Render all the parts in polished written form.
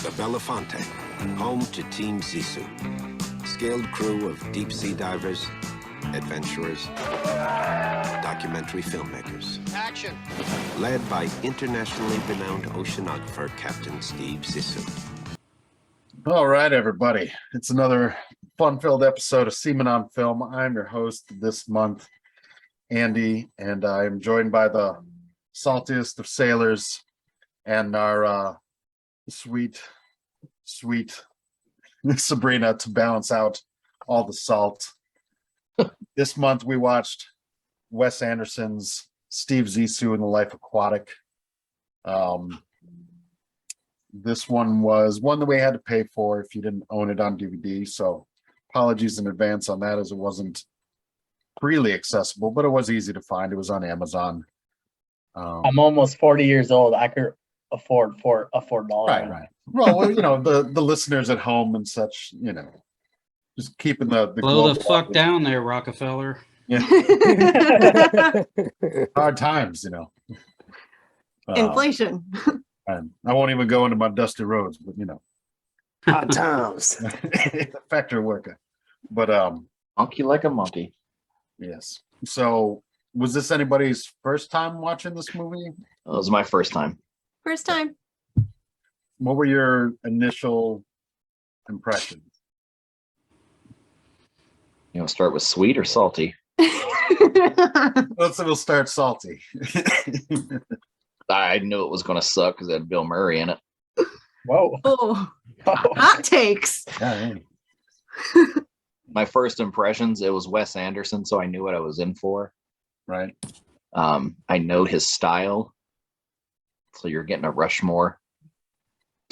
The Belafonte, home to Team Zissou. Skilled crew of deep-sea divers, adventurers, documentary filmmakers. Action! Led by internationally renowned oceanographer Captain Steve Zissou. All right, everybody. It's another fun-filled episode of Seamen on Film. I'm your host this month, Andy, and I'm joined by the saltiest of sailors and our sweet Sabrina to balance out all the salt. This month we watched Wes Anderson's Steve Zissou in the Life Aquatic. This one was one that we had to pay for if you didn't own it on DVD, so apologies in advance on that, as it wasn't freely accessible, but it was easy to find. It was on Amazon. I'm almost 40 years old. I could afford $4. Right. Well, you know, the listeners at home and such, you know, just keeping the Blow the fuck down there, Rockefeller. Yeah. Hard times, you know. Inflation. And I won't even go into my dusty roads, but you know, Hard times. factory worker. But Monkey like a monkey. yes. So was this anybody's first time watching this movie? It was my first time. First time. What were your initial impressions? You know, start with sweet or salty. We'll start salty. I knew it was going to suck because it had Bill Murray in it. Whoa. Oh, hot takes. Yeah, My first impressions, it was Wes Anderson, so I knew what I was in for. right. I know his style. So you're getting a Rushmore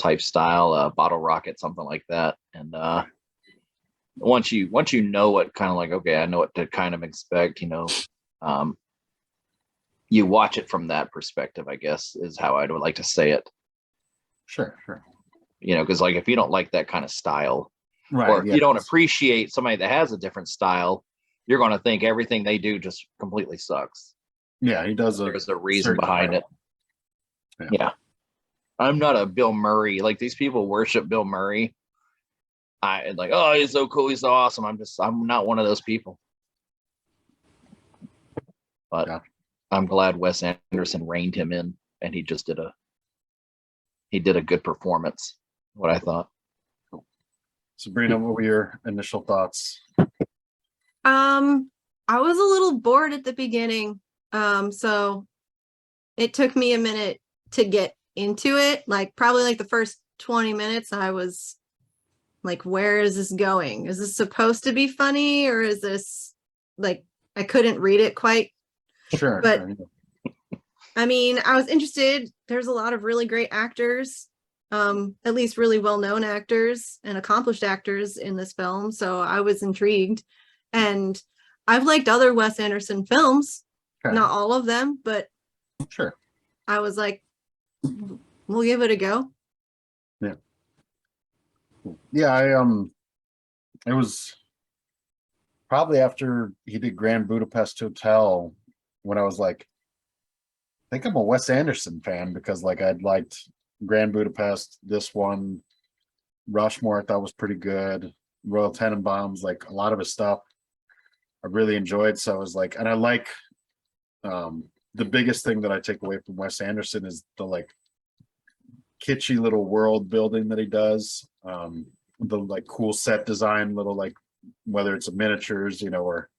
type style, bottle rocket, something like that. And once you know what kind of like, okay, I know what to kind of expect, you know, you watch it from that perspective, I guess, is how I would like to say it. Sure. You know, because like if you don't like that kind of style, Right. or if yeah. you don't appreciate somebody that has a different style, you're going to think everything they do just completely sucks. Yeah, he does. There's a reason certain behind style. it. Yeah. I'm not a Bill Murray. Like these people worship Bill Murray. I like, oh, he's so cool, he's so awesome. I'm not one of those people. But Yeah. I'm glad Wes Anderson reined him in, and he did a good performance. What I thought. Sabrina, what were your initial thoughts? I was a little bored at the beginning. So it took me a minute to get into it. Like probably like the first 20 minutes, I was like, where is this going? Is this supposed to be funny, or is this like I couldn't read it quite? Sure. But I mean, I was interested. There's a lot of really great actors, at least really well-known actors and accomplished actors in this film. So I was intrigued. And I've liked other Wes Anderson films, Okay. not all of them, but Sure. I was like, we'll give it a go. Yeah, it was probably after he did Grand Budapest Hotel when I was like, I think I'm a Wes Anderson fan, because like I'd liked Grand Budapest, this one, Rushmore I thought was pretty good, Royal Tenenbaums, like a lot of his stuff I really enjoyed. So I was like, and I like the biggest thing that I take away from Wes Anderson is the like kitschy little world building that he does, the like cool set design, little like whether it's a miniatures, you know, or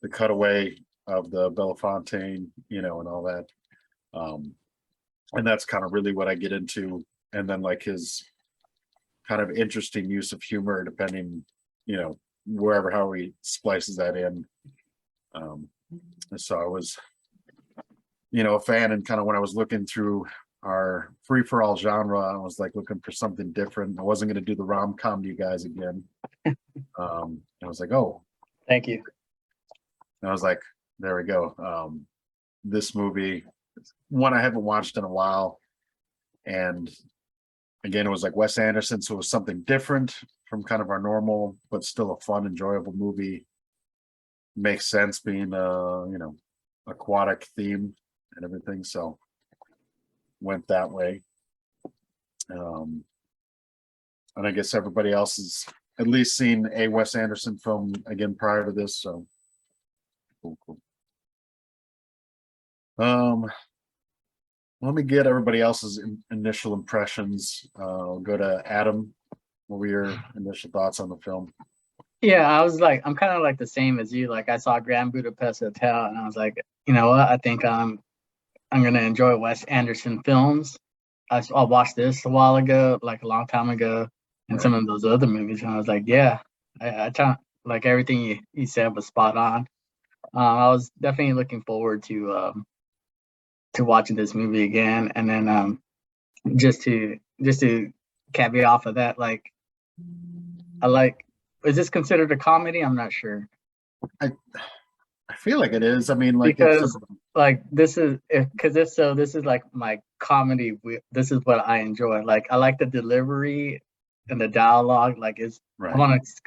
the cutaway of the Belafonte, you know, and all that, and that's kind of really what I get into. And then like his kind of interesting use of humor, depending, you know, wherever how he splices that in. So I was, you know, a fan, and kind of when I was looking through our free-for-all genre, I was like looking for something different. I wasn't going to do the rom-com to you guys again. I was like, oh, Thank you. and I was like, there we go. This movie, one I haven't watched in a while, and again, it was like Wes Anderson, so it was something different from kind of our normal, but still a fun, enjoyable movie. Makes sense being you know, aquatic theme and everything, so went that way. And I guess everybody else has at least seen a Wes Anderson film again prior to this, so. Cool. Let me get everybody else's initial impressions. I'll go to Adam. What were your initial thoughts on the film? Yeah, I'm kind of like the same as you. Like I saw Grand Budapest Hotel, and I was like, you know what? I think I'm gonna enjoy Wes Anderson films. I watched this a while ago, like a long time ago, and some of those other movies, and I was like, yeah, I like everything you said was spot on. I was definitely looking forward to watching this movie again, and then just to caveat off of that, like is this considered a comedy? I'm not sure. I feel like it is. I mean, like because like this is this is like my comedy. This is what I enjoy. Like I like the delivery and the dialogue. Like it's right.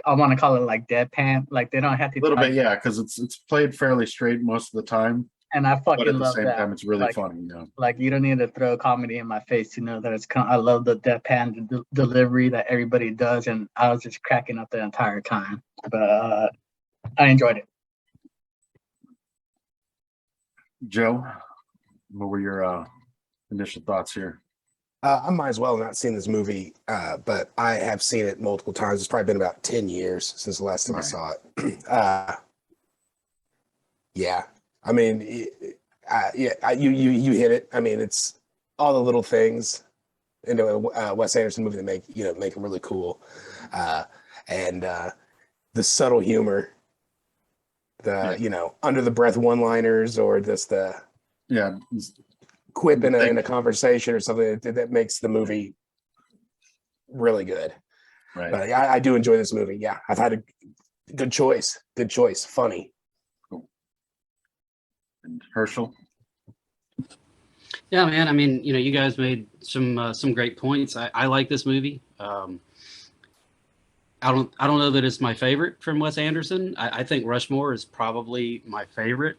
I want to call it like deadpan. Like they don't have to a little bit, yeah, because it's played fairly straight most of the time. And I fucking but at the love same that. time, it's really like, funny. Yeah. Like you don't need to throw comedy in my face to know that it's. I love the deadpan delivery that everybody does, and I was just cracking up the entire time. But I enjoyed it. Joe, what were your initial thoughts here? I might as well have not seen this movie, but I have seen it multiple times. It's probably been about 10 years since the last time I saw it. Yeah, I mean, you hit it. I mean, it's all the little things in a Wes Anderson movie that make him really cool, and the subtle humor, the under the breath one-liners, or just the quip in a conversation or something that makes the movie really good. Right. But I do enjoy this movie. Yeah, I've had a good choice. Funny. Cool. And Herschel. Yeah, man. I mean, you guys made some great points. I like this movie. I don't know that it's my favorite from Wes Anderson. I think Rushmore is probably my favorite.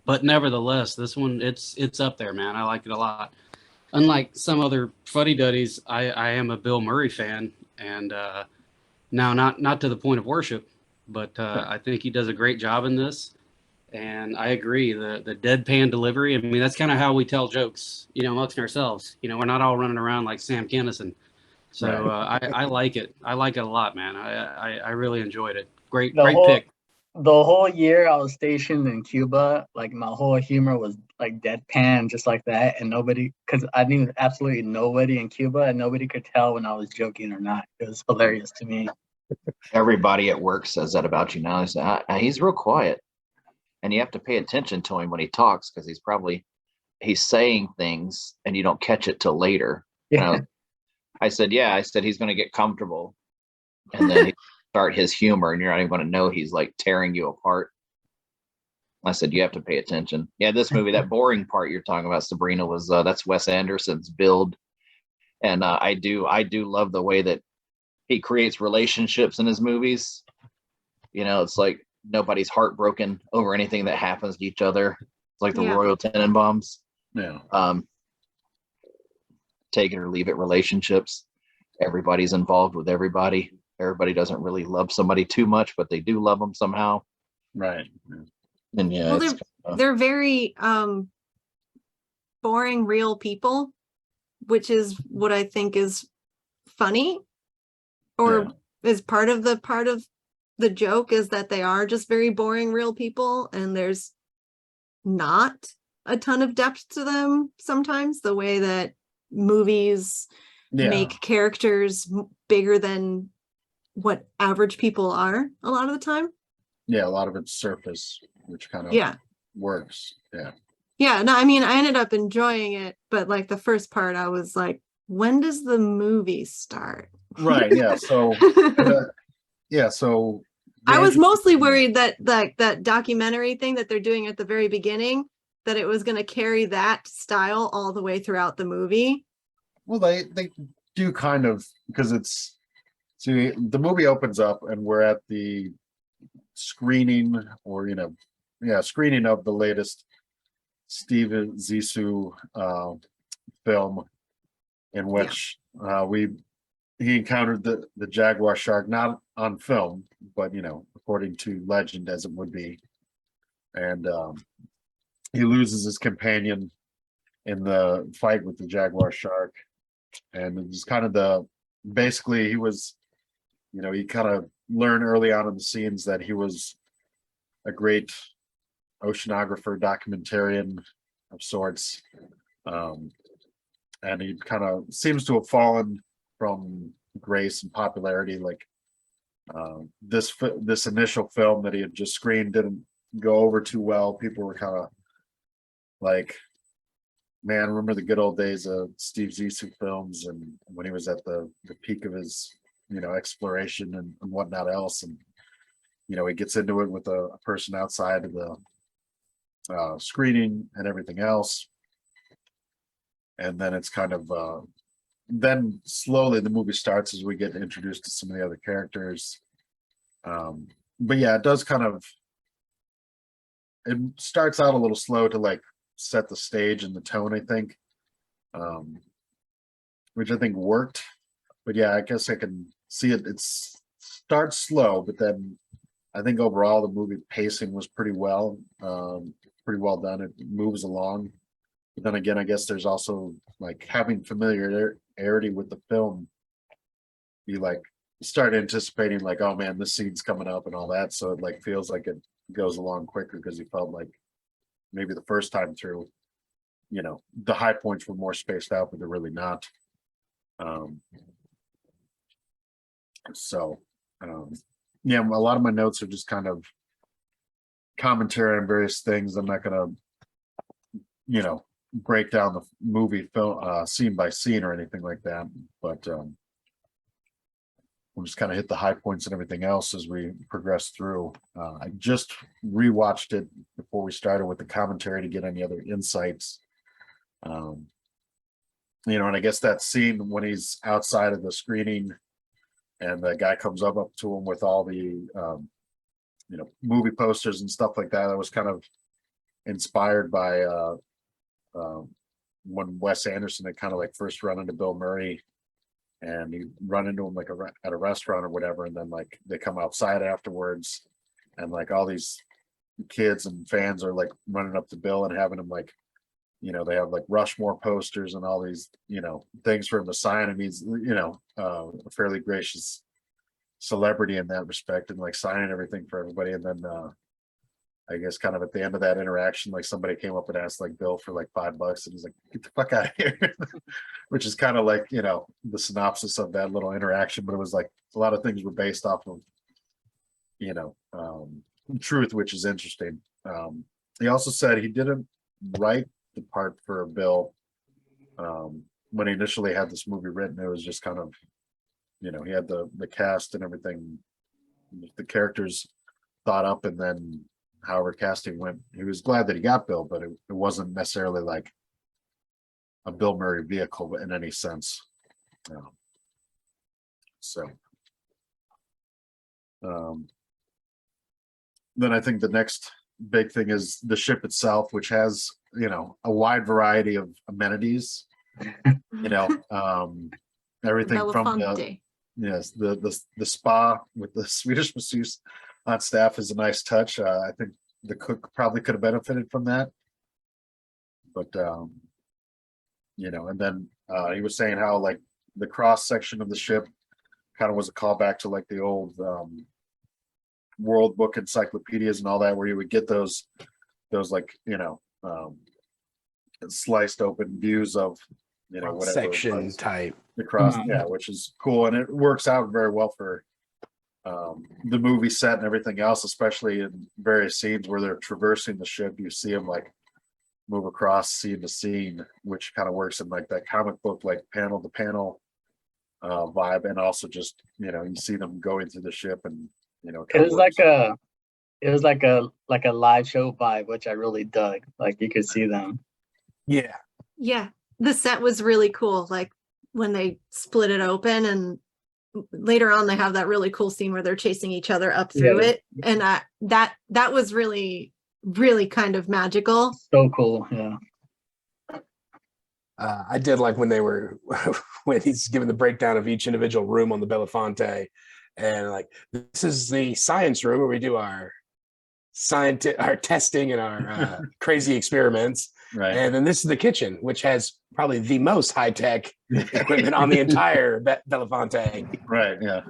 But nevertheless, this one it's up there, man. I like it a lot. Unlike some other fuddy-duddies, I am a Bill Murray fan, and now not to the point of worship, but I think he does a great job in this. And I agree, the deadpan delivery. I mean, that's kind of how we tell jokes, amongst ourselves. We're not all running around like Sam Kinison. So I like it. I like it a lot, man. I really enjoyed it. Great pick. The whole year I was stationed in Cuba, like my whole humor was like deadpan, just like that, and because I knew absolutely nobody in Cuba, and nobody could tell when I was joking or not. It was hilarious to me. Everybody at work says that about you now. He's real quiet, and you have to pay attention to him when he talks because he's saying things and you don't catch it till later. Yeah. I said he's going to get comfortable, and then he start his humor, and you're not even going to know he's like tearing you apart. I said you have to pay attention. Yeah, this movie, that boring part you're talking about, Sabrina, was that's Wes Anderson's build, and I do love the way that he creates relationships in his movies. It's like nobody's heartbroken over anything that happens to each other. It's like the Royal Tenenbaums. Yeah. Take it or leave it relationships. Everybody's involved with everybody. Everybody doesn't really love somebody too much, but they do love them somehow. Right. And they're very boring real people, which is what I think is funny, or is part of the joke, is that they are just very boring real people, and there's not a ton of depth to them sometimes, the way that movies make characters bigger than what average people are a lot of the time. Yeah, a lot of it's surface, which kind of works. Yeah, no, I mean, I ended up enjoying it, but like the first part I was like, when does the movie start? Right. Yeah. So so I was mostly worried that that documentary thing that they're doing at the very beginning, that it was going to carry that style all the way throughout the movie. Well, they do kind of, because the movie opens up and we're at the screening screening of the latest Steven Zissou film, in which we he encountered the jaguar shark, not on film, but according to legend, as it would be, and he loses his companion in the fight with the jaguar shark, and it was kind of basically he was, he kind of learned early on in the scenes that he was a great oceanographer, documentarian of sorts, and he kind of seems to have fallen from grace and popularity. Like this initial film that he had just screened didn't go over too well. People were kind of like, man, remember the good old days of Steve Zissou films, and when he was at the peak of his exploration and whatnot else. And he gets into it with a person outside of the screening and everything else, and then it's kind of then slowly the movie starts as we get introduced to some of the other characters. But yeah, it does it starts out a little slow to like set the stage and the tone, I think, which I think worked. But yeah, I guess I can see it. It starts slow, but then I think overall the movie pacing was pretty well done. It moves along. But then again, I guess there's also like having familiarity with the film. You like start anticipating like, oh man, this scene's coming up and all that. So it like feels like it goes along quicker because you felt like maybe the first time through, the high points were more spaced out, but they're really not. Yeah, a lot of my notes are just kind of commentary on various things. I'm not gonna, break down the movie film scene by scene or anything like that, but we'll just kind of hit the high points and everything else as we progress through. I just rewatched it before we started with the commentary to get any other insights. And I guess that scene when he's outside of the screening and the guy comes up to him with all the movie posters and stuff like that, that was kind of inspired by when Wes Anderson had kind of like first run into Bill Murray, and he run into him like at a restaurant or whatever, and then like they come outside afterwards, and like all these kids and fans are like running up to Bill and having him like, they have like Rushmore posters and all these things for him to sign, and he's a fairly gracious celebrity in that respect, and like signing everything for everybody. And then I guess kind of at the end of that interaction, like somebody came up and asked like Bill for like $5, and he's like, get the fuck out of here. Which is kind of like, the synopsis of that little interaction, but it was like a lot of things were based off of, truth, which is interesting. He also said he didn't write the part for Bill when he initially had this movie written. It was just kind of, he had the cast and everything, the characters thought up, and then however casting went, he was glad that he got Bill, but it wasn't necessarily like a Bill Murray vehicle in any sense. Then I think the next big thing is the ship itself, which has a wide variety of amenities. Everything from the spa with the Swedish masseuse on staff is a nice touch. I think the cook probably could have benefited from that, but and then he was saying how like the cross section of the ship kind of was a callback to like the old World Book encyclopedias and all that, where you would get those like sliced open views of whatever section type the cross, yeah, which is cool, and it works out very well for the movie set and everything else, especially in various scenes where they're traversing the ship. You see them like move across scene to scene, which kind of works in like that comic book like panel to panel vibe, and also just you see them going through the ship, and it was like a live show vibe, which I really dug. Like you could see them. Yeah. Yeah, the set was really cool. Like when they split it open, and later on they have that really cool scene where they're chasing each other up through it, and that was really kind of magical. So cool. Yeah. I did like when they were when he's giving the breakdown of each individual room on the Belafonte, and like this is the science room where we do our our testing and our crazy experiments, Right. and then this is the kitchen, which has probably the most high tech equipment on the entire Belafonte. Right. Yeah.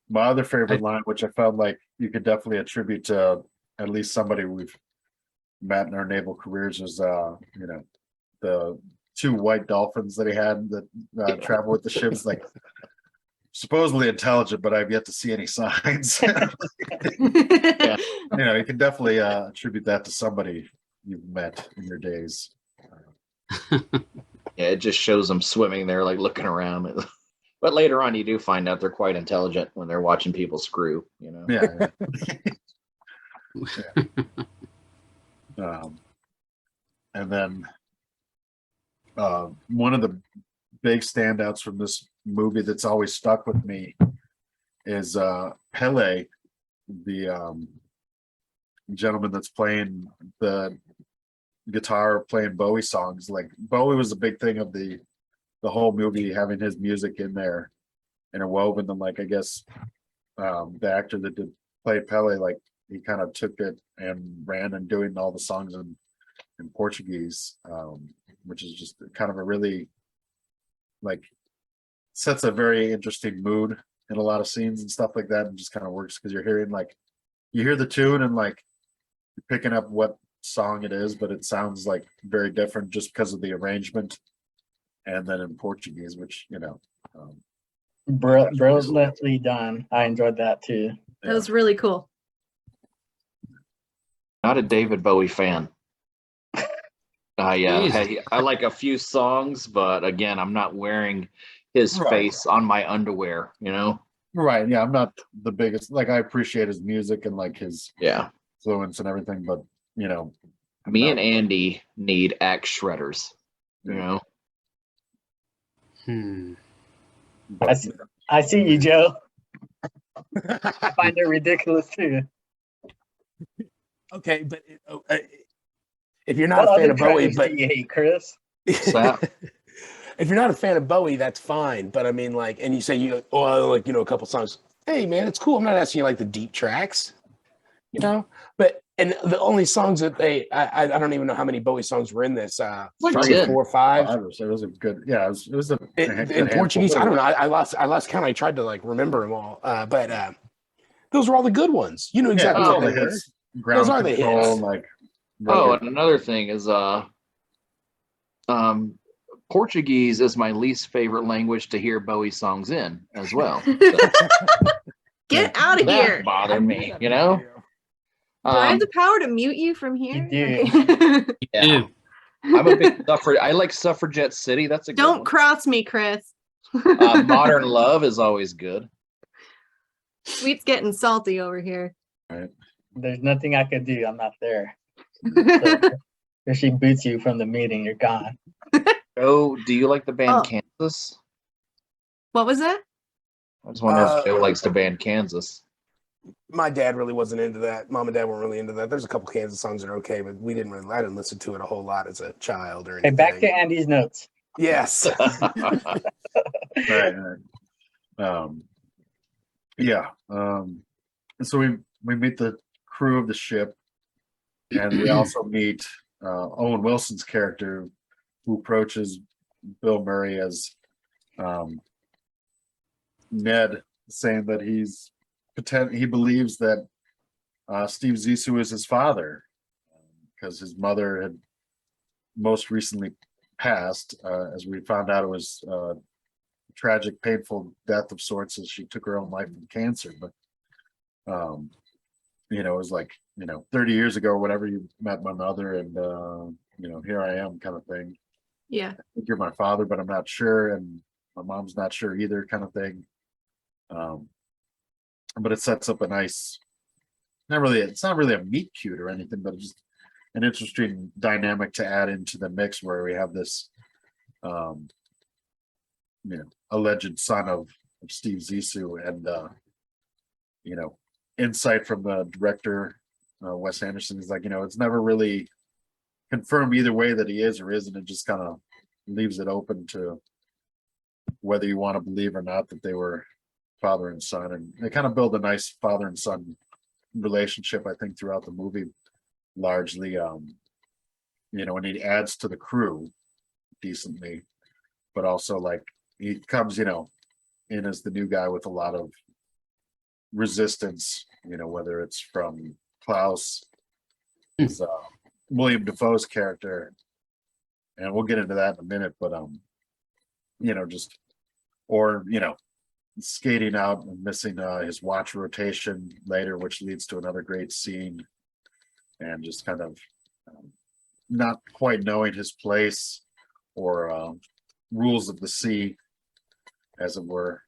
My other favorite line, which I felt like you could definitely attribute to at least somebody we've met in our naval careers, was you know, the two white dolphins that he had that travel with the ships, like supposedly intelligent, but I've yet to see any signs. Yeah. You know, you can definitely attribute that to somebody you've met in your days. Yeah, it just shows them swimming there, like looking around. But later on, you do find out they're quite intelligent when they're watching people screw. You know. Yeah. And then one of the big standouts from this movie that's always stuck with me is Pele, the gentleman that's playing the guitar, playing Bowie songs. Like Bowie was a big thing of the whole movie, having his music in there interwoven. And like, I guess the actor that did play Pele, like he kind of took it and ran and doing all the songs in Portuguese, which is just kind of a really, like, sets a very interesting mood in a lot of scenes and stuff like that, and just kind of works because you're hearing, like, you hear the tune and like you're picking up what song it is, but it sounds like very different just because of the arrangement. And then in Portuguese, which, you know, Brilliantly done. I enjoyed that too. That was really cool. Not a David Bowie fan. Jeez. I like a few songs, but again, I'm not wearing his Right. face on my underwear. You know. right. Yeah, I'm not the biggest, like, I appreciate his music and like his Yeah. influence and everything, but you know, Me and Andy need axe shredders. You know. but, I see you, Joe. I find it ridiculous too. Okay, but if you're not What a fan other of Bowie, trends but do you hate, Chris? that? if you're not a fan of Bowie, that's fine. But I mean, like, and you say like, you know, a couple songs. Hey, man, it's cool. I'm not asking you like the deep tracks, you know. But and the only songs that I don't even know how many Bowie songs were in this. Like 3, 10. 4, 5. it was a good, yeah, it was a In Portuguese, I don't know. I lost count. I tried to like remember them all, but those were all the good ones. You know exactly yeah, what all they the were. hits, ground Those are the control, hits. like Oh, rugged. and another thing is Portuguese is my least favorite language to hear Bowie songs in as well. So Get out of here. that bothered me, you know. Do I have the power to mute you from here? You Yeah. Ew. I'm a big suffragette. I like Suffragette City. That's a good Don't one. cross me, Chris. Modern Love is always good. Sweet's getting salty over here. There's nothing I could do. I'm not there. So if she boots you from the meeting, you're gone. Oh, do you like the band Oh. Kansas? What was that? I just wonder if Joe likes the band Kansas. My dad really wasn't into that. Mom and dad weren't really into that. There's a couple Kansas songs that are okay, but I didn't listen to it a whole lot as a child or Hey, anything. back to Andy's notes. Yes. Right. Yeah. So we meet the crew of the ship, and we also meet Owen Wilson's character, who approaches Bill Murray as Ned, saying that he believes that Steve Zissou is his father, because his mother had most recently passed. As we found out, it was a tragic, painful death of sorts, as she took her own life from cancer. But you know, it was like, you know, 30 years ago or whatever, you met my mother, and you know, here I am, kind of thing. Yeah. I think you're my father, but I'm not sure, and my mom's not sure either, kind of thing. But it sets up a nice, it's not really a meet cute or anything, but just an interesting dynamic to add into the mix, where we have this you know, alleged son of Steve Zissou, and you know, insight from the director, Wes Anderson, is like, you know, it's never really confirm either way that he is or isn't. It just kind of leaves it open to whether you want to believe or not that they were father and son, and they kind of build a nice father and son relationship, I think, throughout the movie, largely. You know, and he adds to the crew decently, but also like he comes, you know, in as the new guy with a lot of resistance, you know, whether it's from Klaus, his, William Dafoe's character, and we'll get into that in a minute, but you know, just, or, you know, skating out and missing his watch rotation later, which leads to another great scene, and just kind of not quite knowing his place or rules of the sea, as it were.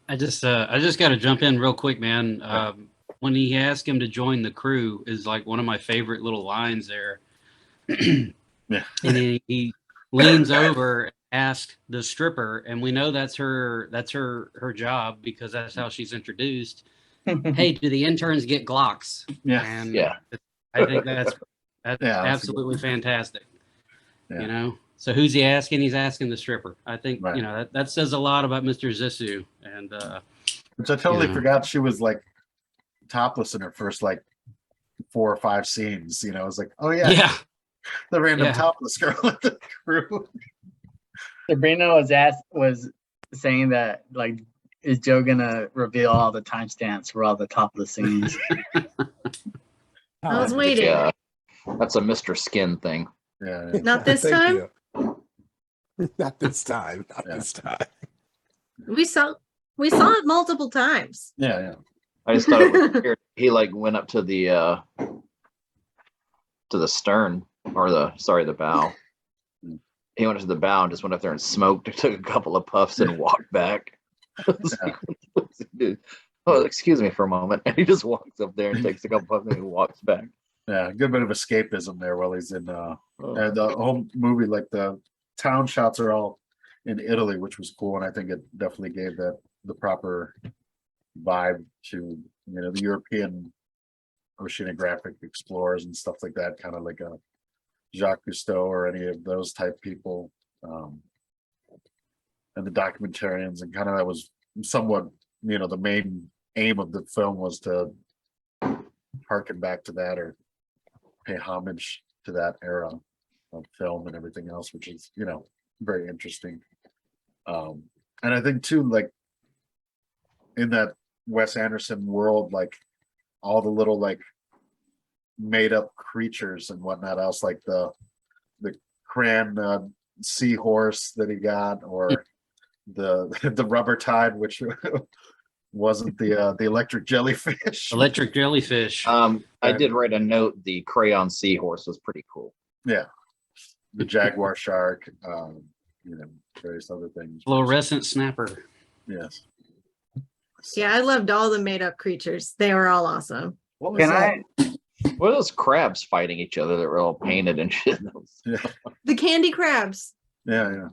I just got to jump in real quick, man. When he asked him to join the crew is like one of my favorite little lines there. Yeah. And he leans over, asks the stripper, and we know that's her job because that's how she's introduced. Hey, do the interns get Glocks? Yeah. And Yeah. I think that's Yeah, that's absolutely fantastic. Yeah. You know, so who's he asking? He's asking the stripper. I think Right. you know that says a lot about Mr. Zissou. And Which I totally you know. forgot she was like topless in her first like 4 or 5 scenes. You know, I was like, oh yeah, the random Yeah. topless girl in the crew. Sabrina was saying that, like, is Joe gonna reveal all the timestamps for all the topless scenes? I was Oh, waiting. Yeah, that's a Mr. Skin thing. Yeah, Not this Thank time. you. Not this time. Not Yeah. this time. We saw it multiple times. yeah. I just thought it was weird. He like went up to the stern or the bow. He went to the bow and just went up there and smoked. Took a couple of puffs and walked back. I was like, "What's he do?" Oh, excuse me for a moment. And he just walks up there and takes a couple puffs and walks back. Yeah, a good bit of escapism there while he's in the whole movie. Like the town shots are all in Italy, which was cool, and I think it definitely gave that the proper vibe to, you know, the European oceanographic explorers and stuff like that, kind of like a Jacques Cousteau or any of those type people, and the documentarians, and kind of that was somewhat, you know, the main aim of the film was to harken back to that or pay homage to that era of film and everything else, which is, you know, very interesting. And I think too, like in that Wes Anderson world, like all the little like made up creatures and whatnot else, like the crayon seahorse that he got, or the rubber tide, which wasn't the electric jellyfish. Electric jellyfish. I did write a note. The crayon seahorse was pretty cool. Yeah, the jaguar shark, you know, various other things. Fluorescent snapper. Yes. Yeah, I loved all the made up creatures. They were all awesome. What was Can that? What are those crabs fighting each other that were all painted and shit? The candy crabs. Yeah.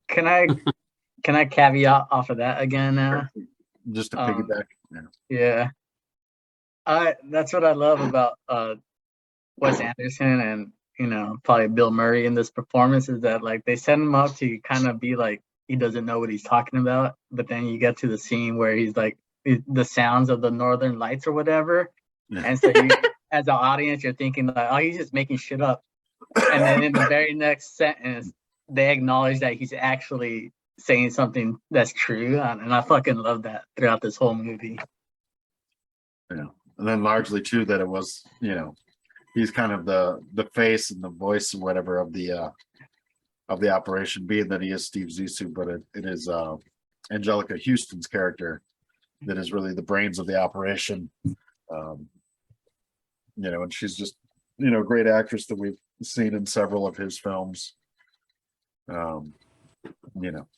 Can I caveat off of that again now? Just to piggyback. Yeah. Yeah. That's what I love about Wes Anderson and, you know, probably Bill Murray in this performance, is that like they set him up to kind of be like he doesn't know what he's talking about, but then you get to the scene where he's like the sounds of the northern lights or whatever. Yeah. And so you, as an audience, you're thinking like, oh, he's just making shit up. And then in the very next sentence, they acknowledge that he's actually saying something that's true. And I fucking love that throughout this whole movie. Yeah. And then largely too that it was, you know, he's kind of the face and the voice and whatever of the operation, being that he is Steve Zissou, but it is Angelica Houston's character that is really the brains of the operation. You know, and she's just, you know, a great actress that we've seen in several of his films. You know,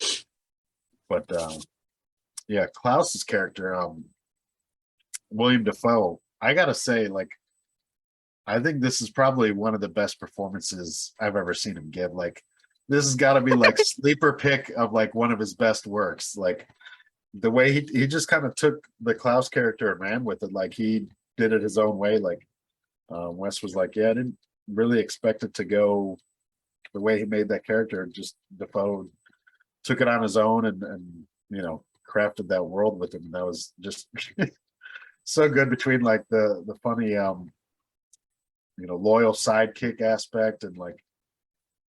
but yeah, Klaus's character, William Dafoe, I gotta say, like, I think this is probably one of the best performances I've ever seen him give. Like, this has got to be like sleeper pick of like one of his best works. Like the way he just kind of took the Klaus character and ran with it. Like he did it his own way. Like Wes was like, yeah, I didn't really expect it to go the way he made that character. Just Defoe took it on his own and you know, crafted that world with him. And that was just so good between like the funny you know, loyal sidekick aspect and like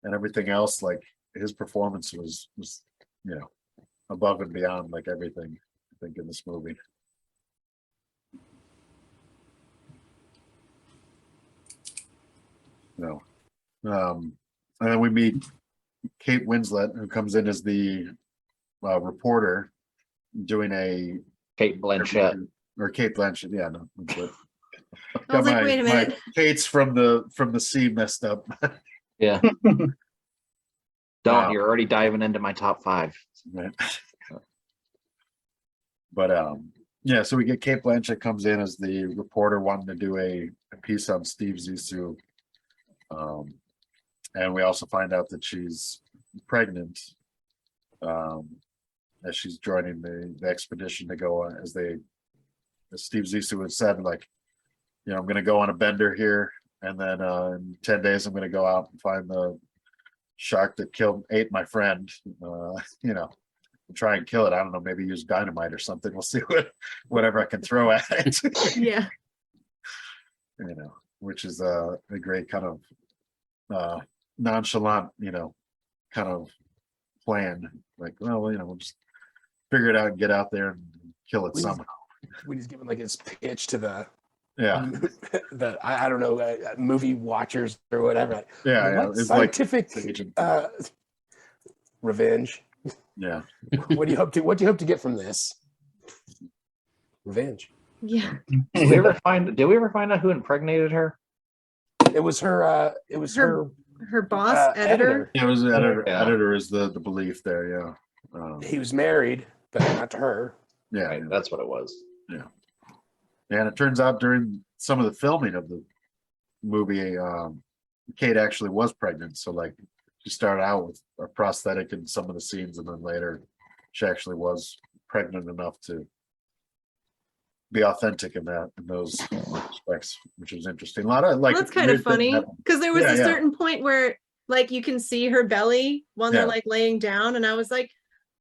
and everything else. Like his performance was you know, above and beyond like everything I think in this movie. No. And then we meet Kate Winslet, who comes in as the reporter doing a Kate Blanchett. or Kate Blanchett, yeah, no. Winslet. I was Got like, wait a minute. Kate's from the sea messed up. Yeah. Don't, you're already diving into my top 5. Right. But yeah, so we get Kate Blanchett comes in as the reporter wanting to do a piece on Steve Zissou. And we also find out that she's pregnant as she's joining the expedition to go on, as Steve Zissou had said, like, you know, I'm going to go on a bender here, and then in 10 days I'm going to go out and find the shark that ate my friend, you know, and try and kill it. I don't know, maybe use dynamite or something. We'll see whatever I can throw at it. Yeah. You know, which is a great kind of nonchalant, you know, kind of plan. Like, well, you know, we'll just figure it out and get out there and kill it somehow. We just given like his pitch to the I don't know, movie watchers or whatever. Yeah, What it's scientific like revenge. Yeah. What do you hope to get from this? Revenge. Yeah. Did we ever find out who impregnated her? It was her. It was her. Her boss, editor. It was the editor. Yeah. Editor is the belief there. Yeah. He was married, but not to her. Yeah. Right, that's what it was. And it turns out during some of the filming of the movie, Kate actually was pregnant. So like she started out with a prosthetic in some of the scenes, and then later she actually was pregnant enough to be authentic in those respects, which is interesting. A lot of like That's kind of funny because there was a certain point where like you can see her belly when they're like laying down, and I was like,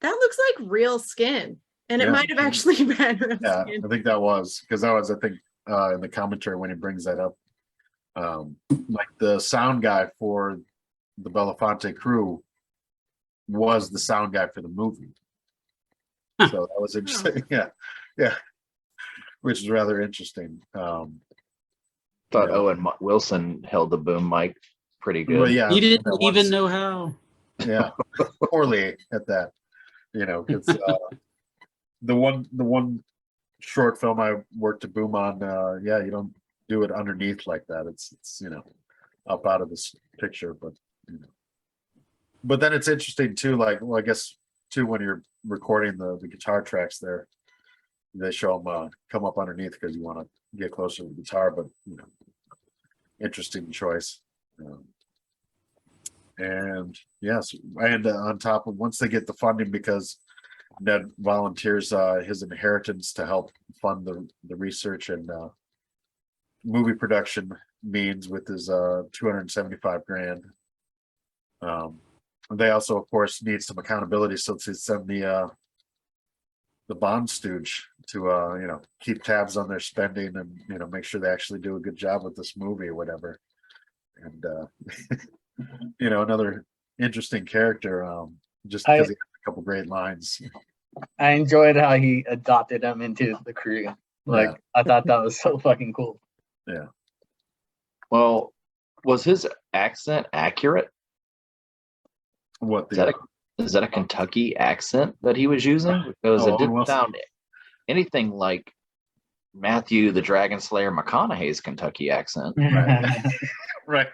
that looks like real skin. And it might have actually been real skin. I think that was because I think in the commentary when he brings that up, like the sound guy for the Belafonte crew was the sound guy for the movie. So that was interesting. Yeah, which is rather interesting. Thought Owen Wilson held the boom mic pretty good. Well, yeah, You didn't even know how. Yeah, poorly at that. You know, it's the one short film I worked to boom on. You don't do it underneath like that. It's you know, up out of this picture, but you know. But then it's interesting too. Like, well, I guess too when you're recording the guitar tracks there, they show them come up underneath because you want to get closer to the guitar. But you know, interesting choice. And yes, and on top of once they get the funding, because Ned volunteers his inheritance to help fund the research and movie production means with his $275,000. They also, of course, need some accountability, so to send the bond stooge to you know, keep tabs on their spending and you know, make sure they actually do a good job with this movie or whatever. And you know, another interesting character, just because he has a couple great lines. I enjoyed how he adopted him into the crew. Like, I thought that was so fucking cool. Yeah. Well, was his accent accurate? What Is that a Kentucky accent that he was using? Because it didn't sound anything like Matthew the Dragon Slayer McConaughey's Kentucky accent. Right.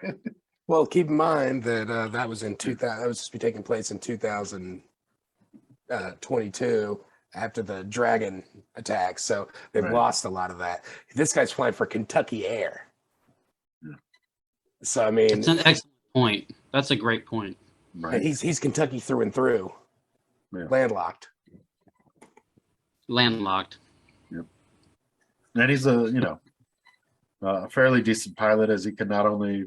Well, keep in mind that that was in 2000. That was supposed to be taking place in 2022 after the dragon attack. So they've lost a lot of that. This guy's flying for Kentucky Air. So I mean, it's an excellent point. That's a great point. Right. He's Kentucky through and through. Yeah. Landlocked. Landlocked. Yep. And he's a, you know, a fairly decent pilot, as he can not only,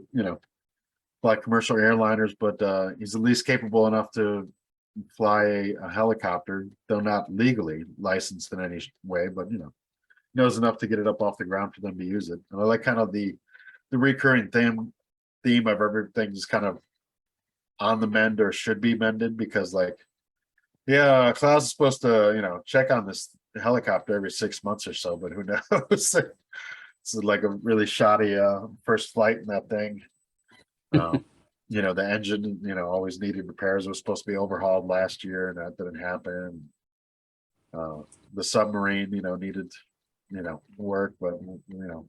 fly commercial airliners, but he's at least capable enough to fly a helicopter, though not legally licensed in any way, but knows enough to get it up off the ground for them to use it. And I like kind of the recurring theme of everything is kind of on the mend or should be mended, because Klaus is supposed to check on this helicopter every 6 months or so, but who knows. It's like a really shoddy first flight in that thing. The engine always needed repairs. It was supposed to be overhauled last year, and that didn't happen. The submarine needed work, but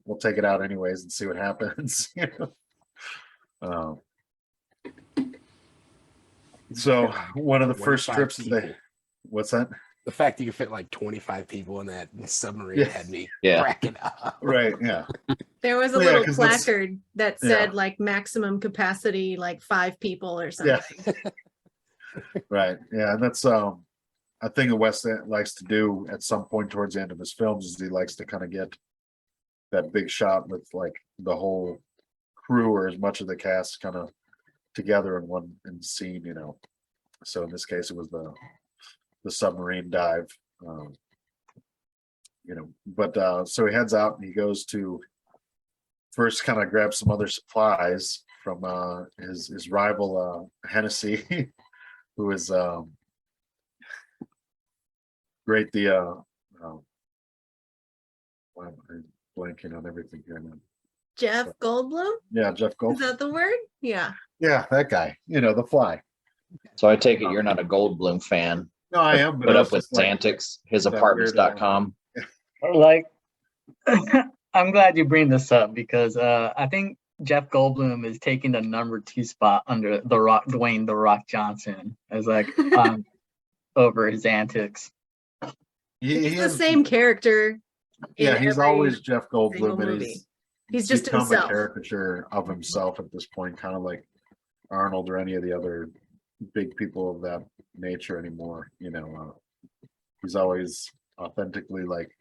we'll take it out anyways and see what happens. So one of the first 25 trips people. what's that? The fact that you fit like 25 people in that submarine had me Yeah. cracking up. Right, yeah. There was a Yeah, little 'cause that's- placard that said like maximum capacity, like 5 people or something. Yeah. Right, yeah, and that's a thing that Wes likes to do at some point towards the end of his films, is he likes to kind of get that big shot with like the whole crew or as much of the cast kind of together in one scene, So in this case, it was the submarine dive, But so he heads out and he goes to first kind of grab some other supplies from his rival Hennessy, who is great. Why am I blanking on everything here now? Jeff Goldblum? Yeah, Jeff Is Gold. that the word? Yeah. Yeah, that guy. The Fly. So I take it you're not a Goldblum fan. No, I am. But Put I up was with just like, antics, that hisapartments.com. Like, I'm glad you bring this up because I think Jeff Goldblum is taking the number 2 spot under The Rock, Dwayne The Rock Johnson, as like over his antics. He's the same character. Yeah, in he's every always Jeff single Goldblum, and movie. He's just become himself. a caricature of himself at this point, kind of like Arnold or any of the other big people of that nature anymore. He's always authentically like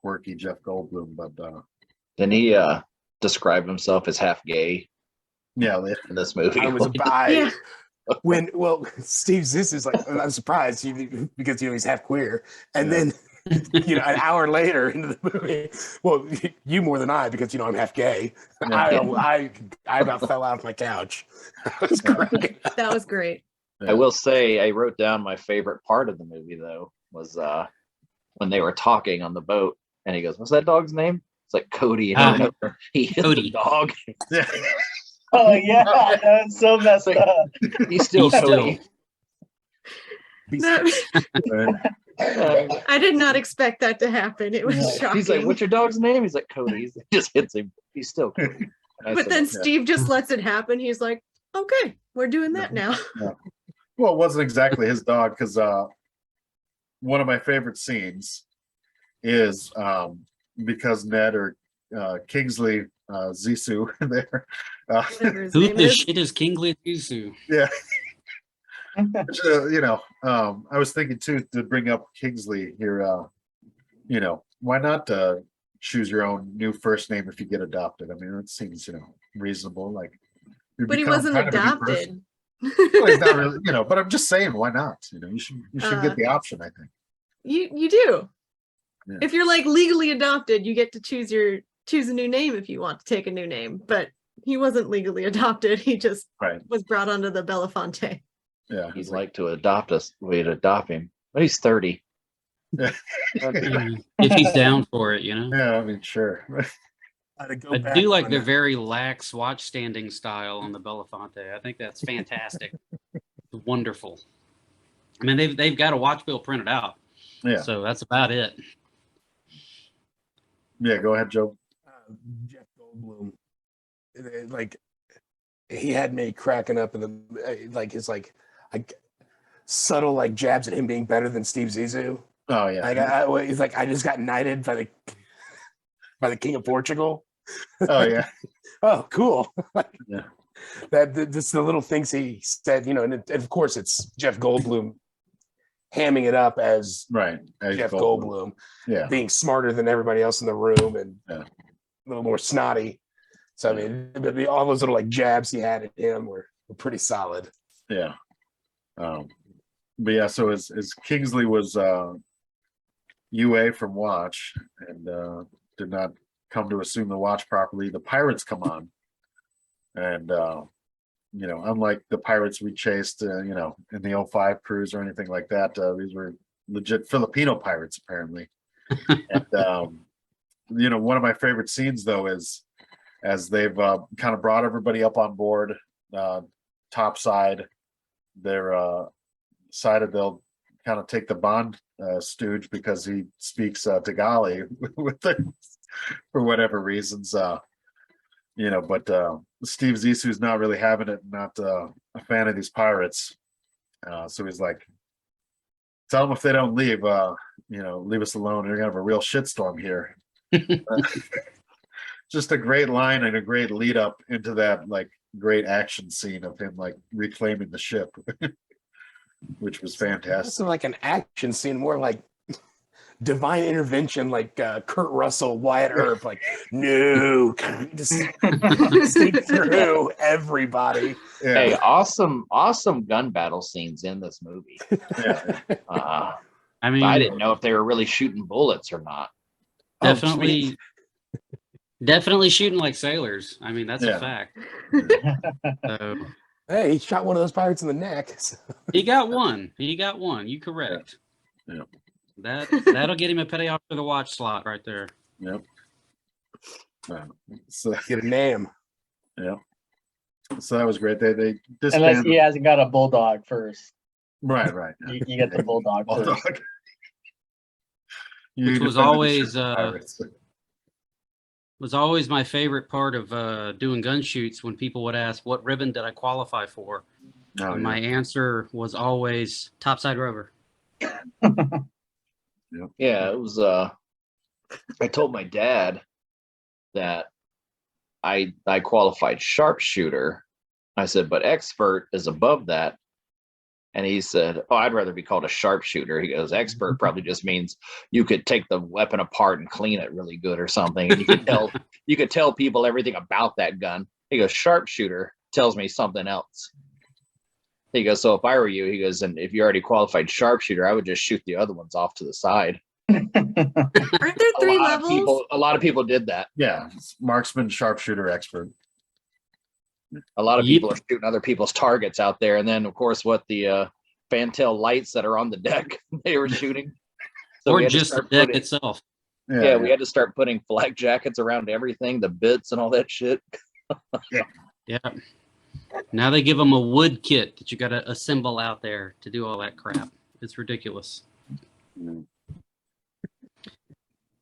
quirky Jeff Goldblum, but Then he described himself as half gay yeah, in this movie. I was Yeah. Steve Zissou is like, I'm surprised because he's half queer, and then an hour later into the movie, well, you more than I, because I'm half gay. I about fell out of my couch. I was cracking up. That was great. I will say I wrote down my favorite part of the movie though was when they were talking on the boat and he goes, "What's that dog's name?" It's like Cody, and I remember he hit Cody. the dog. Oh yeah, that's so messed up. He's still Cody. I did not expect that to happen. It was shocking. He's like, "What's your dog's name?" He's like, "Cody." He just hits him. He's still Cody. But then Steve just lets it happen. He's like, okay, we're doing that now. Well, it wasn't exactly his dog, because one of my favorite scenes is because Ned or Kingsley Zissou there. Whatever his Who name the is. shit is Kingsley Zissou? Yeah. Which, I was thinking too, to bring up Kingsley here, why not choose your own new first name if you get adopted? I mean, it seems, reasonable. Like, you But he become wasn't kind of a new adopted. person. Well, he's not really, but I'm just saying, why not? You should get the option, I think. You do. Yeah. If you're like legally adopted, you get to choose a new name if you want to take a new name. But he wasn't legally adopted. He just Right. was brought onto the Belafonte. Yeah. He's like to adopt us. We'd adopt him. But he's 30. If he's down for it, Yeah, I mean, sure. I do like the very lax watch standing style on the Belafonte. I think that's fantastic. Wonderful. I mean, they've got a watch bill printed out. Yeah. So that's about it. Yeah, go ahead, Joe. Jeff Goldblum, like, he had me cracking up in the his subtle jabs at him being better than Steve Zissou. Oh yeah. He's like, I just got knighted by the King of Portugal. Oh yeah. Oh, cool. Yeah. That's the little things he said, and of course it's Jeff Goldblum hamming it up as Right. As Jeff Goldblum Yeah. being smarter than everybody else in the room, and Yeah. little more snotty. So I mean, all those little like jabs he had at him were pretty solid. Yeah. But yeah, so as Kingsley was UA from Watch and did not come to assume the Watch properly, the Pirates come on. And you know, unlike the Pirates we chased, you know, in the 05 cruise or anything like that, these were legit Filipino pirates apparently. And you know, one of my favorite scenes though is as they've kind of brought everybody up on board, top side, they're decided they'll kind of take the Bond stooge because he speaks Tagali with them for whatever reasons. You know, but Steve Zissou's not really having it, not a fan of these pirates. So he's like, tell them if they don't leave, you know, leave us alone. You're gonna have a real shitstorm here. Just a great line and a great lead up into that like great action scene of him like reclaiming the ship, which was fantastic. It's like an action scene, more like divine intervention, like Kurt Russell, Wyatt Earp, like no, just see through everybody. Yeah. Hey, awesome gun battle scenes in this movie. Yeah. I mean, I didn't know if they were really shooting bullets or not. definitely, definitely shooting like sailors. I mean, that's Yeah. a fact. So Hey, he shot one of those pirates in the neck. So. he got one. He got one. You correct. Yeah. That'll get him a payoff for the watch slot right there. Yep. So Get a name. yeah. So that was great. They Unless disbanded. he hasn't got a bulldog first. Right. Yeah. You get the bulldog first. Bulldog. You Which was defended always, the pirates. Was always my favorite part of doing gun shoots when people would ask, what ribbon did I qualify for? Oh, And my answer was always topside rover. Yeah, it was I told my dad that I qualified sharpshooter. I said, but expert is above that. And he said, oh, I'd rather be called a sharpshooter. He goes, expert probably just means you could take the weapon apart and clean it really good or something. And you could tell people everything about that gun. He goes, sharpshooter tells me something else. He goes, so if I were you, he goes, and if you already qualified sharpshooter, I would just shoot the other ones off to the side. Aren't there three levels? A lot of people did that. Yeah, marksman, sharpshooter, expert. A lot of Yep. people are shooting other people's targets out there. And then, of course, what the fantail lights that are on the deck they were shooting. So we Or had to just the start deck putting- itself. Yeah, we had to start putting flak jackets around everything, the bits and all that shit. Yeah. Now they give them a wood kit that you got to assemble out there to do all that crap. It's ridiculous.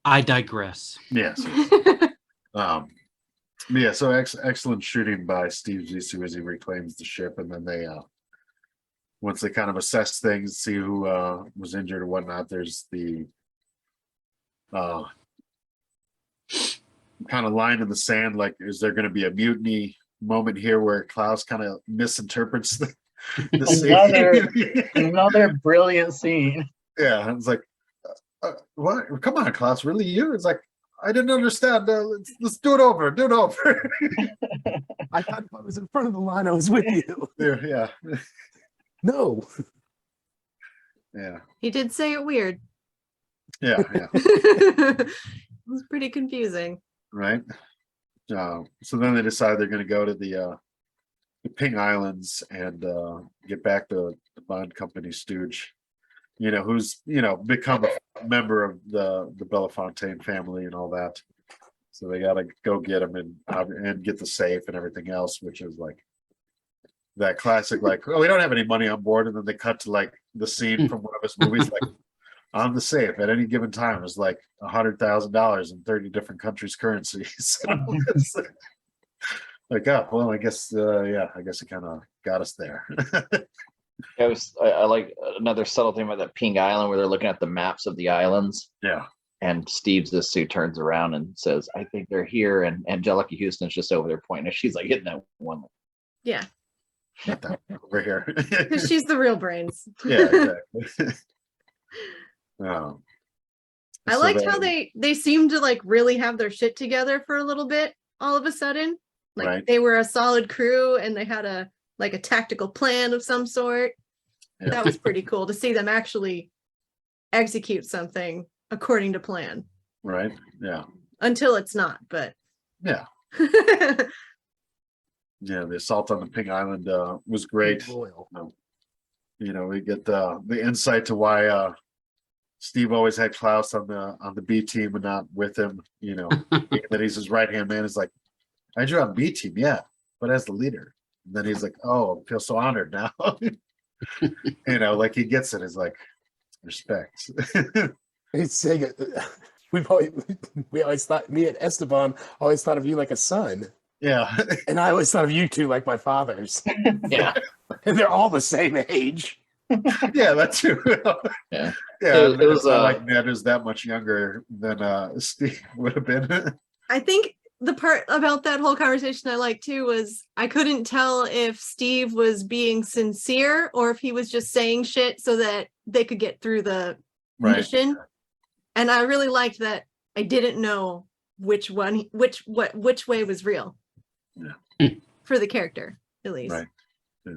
I digress. Yes. Yeah, so excellent shooting by Steve Zissou as he reclaims the ship, and then they once they kind of assess things, see who was injured or whatnot, there's the kind of line in the sand, like, is there going to be a mutiny moment here where Klaus kind of misinterprets the scene? Another brilliant scene. Yeah, it's like, what? Come on, Klaus, really you? It's like, I didn't understand. Let's do it over. Do it over. I thought if I was in front of the line, I was with you. Yeah. No. Yeah. He did say it weird. Yeah. It was pretty confusing. Right. So then they decide they're going to go to the Ping Islands and get back to the Bond Company stooge, who's become a member of the Belafontaine family and all that. So they got to go get him and get the safe and everything else, which is like that classic, like, oh, we don't have any money on board, and then they cut to like the scene from one of his movies, like on the safe at any given time is like $100,000 in 30 different countries' currencies. Like, oh, well, I guess it kind of got us there. I like another subtle thing about that Ping Island where they're looking at the maps of the islands. Yeah. And Steve Zissou turns around and says, I think they're here. And Angelica Houston's just over there pointing. She's like hitting that one. Yeah, Not that over here. because she's the real brains. Yeah, exactly. I So liked how they seemed to like really have their shit together for a little bit all of a sudden. Like Right. they were a solid crew and they had a tactical plan of some sort. Yeah. That was pretty cool to see them actually execute something according to plan. Right. Yeah. Until it's not, but Yeah. Yeah. The assault on the Pink Island was great. Loyal. You know, we get the insight to why Steve always had Klaus on the B team and not with him. You know, being that he's his right hand man. Is like, I drew on B team, yeah, but as the leader. And then he's like, oh, I feel so honored now. You know, like he gets it. Is like respect. He's saying it. We always thought, me and Esteban always thought of you like a son. Yeah. And I always thought of you two like my fathers. Yeah. And they're all the same age. Yeah, that's true. Yeah. Yeah, It was, not like Ned is that much younger than Steve would have been. I think the part about that whole conversation I liked too was I couldn't tell if Steve was being sincere or if he was just saying shit so that they could get through the mission. And I really liked that I didn't know which way was real. Yeah. For the character, at least. Right. Yeah.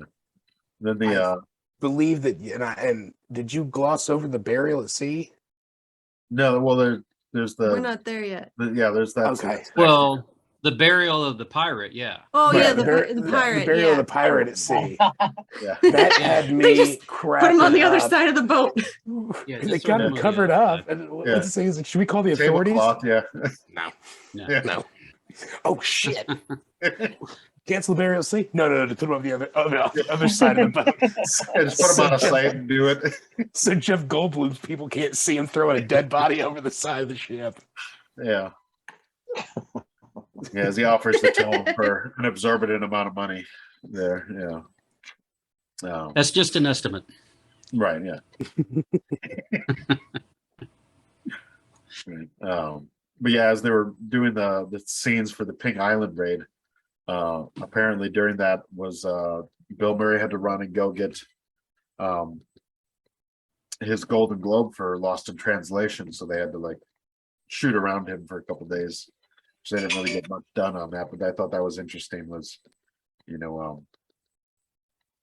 Then the Believe that, and did you gloss over the burial at sea? no, well there's We're not there yet. there's that. Okay. Well, the burial of the pirate, yeah. Oh Right, yeah, the the pirate. burial Yeah. of the pirate at sea. Yeah. That had me They just cracking Put him on the other up. side of the boat. Yeah, They just got sort him of, covered yeah. up. And what's the saying? Is like, should we call the authorities? Tablecloth, yeah. No. Yeah. No. Oh shit. Cancel the burial at sea? No. To put him on the other side of the boat. Yeah, just put him on a slate and do it. So Jeff Goldblum's people can't see him throwing a dead body over the side of the ship. Yeah. Yeah, as he offers to tell him for an exorbitant amount of money there. Yeah. That's just an estimate. Right, yeah. Right. But yeah, as they were doing the scenes for the Pink Island raid, apparently during that was Bill Murray had to run and go get his Golden Globe for Lost in Translation, so they had to like shoot around him for a couple days. So they didn't really get much done on that, but I thought that was interesting. Was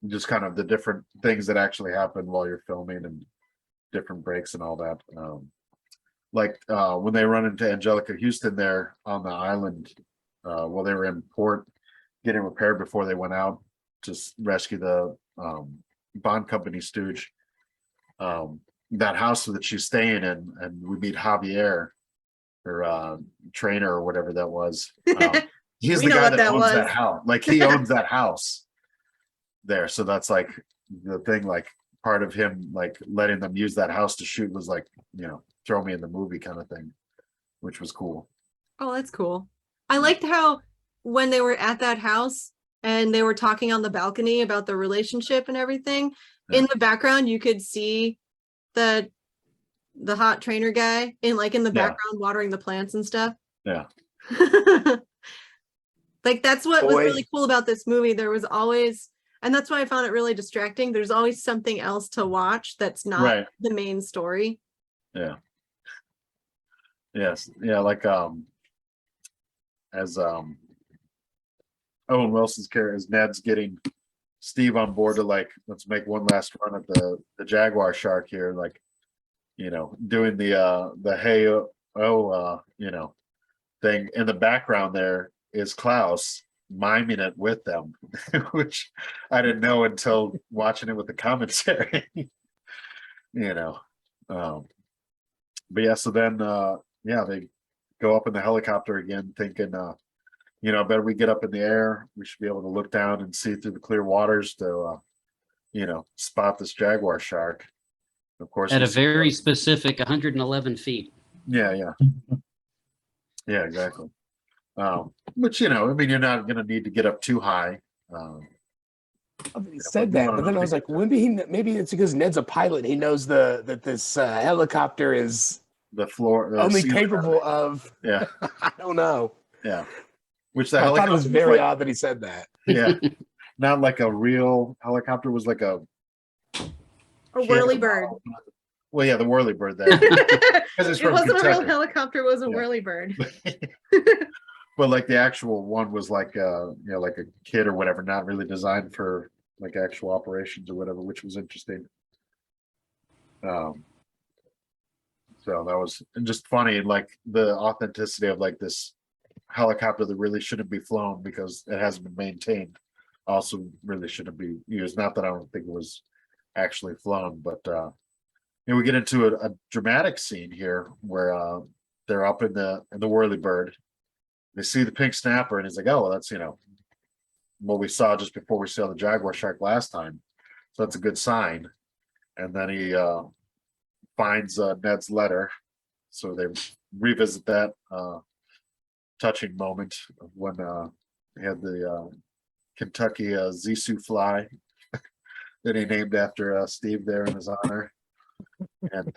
just kind of the different things that actually happen while you're filming and different breaks and all that. Like when they run into Angelica Houston there on the island, while they were in port getting repaired before they went out to rescue the bond company stooge. That house that she's staying in, and we meet Javier, her trainer or whatever that was. He's We the know guy what that that owns was. that house. Like he owns that house there. So that's like the thing, like part of him like letting them use that house to shoot was like, throw me in the movie kind of thing, which was cool. Oh, that's cool. I liked how when they were at that house and they were talking on the balcony about the relationship and everything, in the background you could see the hot trainer guy in the background watering the plants and stuff. Yeah. Like that's what was Boy. really cool about this movie. There was always, and that's why I found it really distracting. There's always something else to watch that's not Right. the main story. Yeah. Yes. Yeah. Like as Owen Wilson's character, as Ned's getting Steve on board to like, let's make one last run at the Jaguar shark here, like, doing the hey thing in the background. There is Klaus miming it with them, which I didn't know until watching it with the commentary. But yeah, so then they go up in the helicopter again, thinking better we get up in the air, we should be able to look down and see through the clear waters to spot this jaguar shark. Of course, At a very specific 111 feet. yeah, exactly. Which you're not going to need to get up too high. He said that, but then I was like, maybe it's because Ned's a pilot. He knows that this helicopter is the floor only ceiling. capable of. Yeah, I don't know. yeah. Which the I thought it was helicopter very odd that he said that. Yeah, not like a real helicopter. Was like a A whirly bird. Well, yeah, the whirlybird there. It's It from wasn't a real Kentucky. helicopter, it was a Yeah. whirlybird. But like the actual one was like like a kit or whatever, not really designed for like actual operations or whatever, which was interesting. So that was just funny, like the authenticity of like this helicopter that really shouldn't be flown because it hasn't been maintained. Also, really shouldn't be used. Not that I don't think it was actually flown, but we get into a dramatic scene here where they're up in the whirlybird. They see the pink snapper, and he's like, "Oh, well, that's what we saw just before we saw the jaguar shark last time, so that's a good sign." And then he finds Ned's letter, so they revisit that touching moment of when he had the Kentucky Zissou fly that he named after Steve there in his honor. And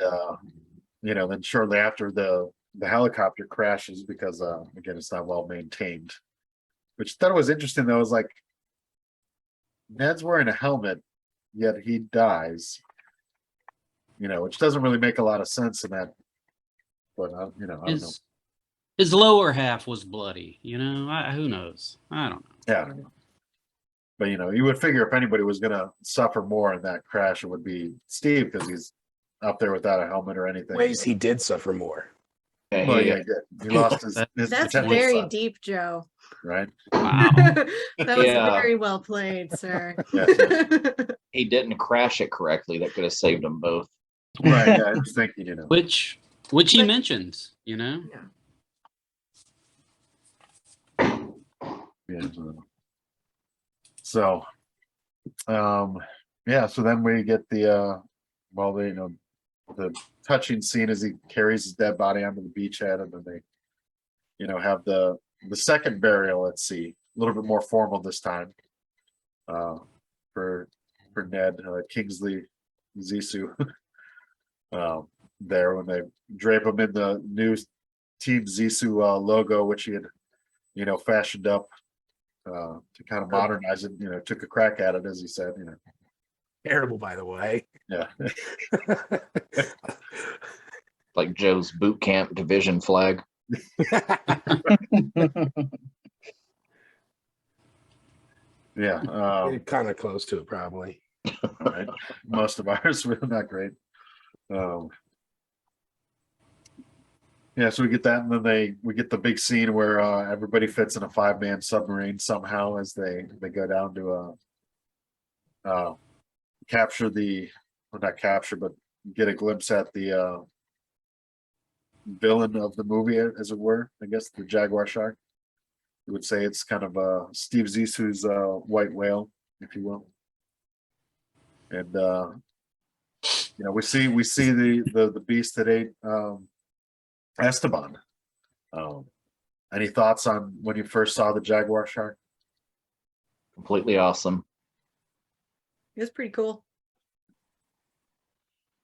then shortly after the helicopter crashes because again it's not well maintained. Which I thought was interesting though, was like Ned's wearing a helmet, yet he dies. Which doesn't really make a lot of sense in that. But I don't know. His lower half was bloody. Who knows? I don't know. Yeah, I don't know. But you would figure if anybody was gonna suffer more in that crash, it would be Steve because he's up there without a helmet or anything. Ways he did suffer more. Yeah, Well, he- yeah, he lost his That's potential very son, deep, Joe. right? Wow. That was Yeah. very well played, sir. he didn't crash it correctly. That could have saved them both. Right. Yeah, I was thinking, Which he mentions. yeah. So, so then we get the the touching scene as he carries his dead body onto the beachhead, and then they have the second burial at sea, a little bit more formal this time, for Ned, Kingsley Zissou. There when they drape him in the new Team Zissou logo, which he had fashioned up to kind of modernize it, took a crack at it, as he said, Terrible, by the way. yeah. Like Joe's boot camp division flag. Yeah. Kind of close to it, probably. Right. Most of ours were not great. So we get that, and then we get the big scene where everybody fits in a 5-man submarine somehow as they go down to capture not capture, but get a glimpse at the villain of the movie, as it were. I guess the jaguar shark. You would say it's kind of Steve Zissou's white whale, if you will. And we see the beast that ate Esteban. Any thoughts on when you first saw the jaguar shark? Completely awesome. It was pretty cool.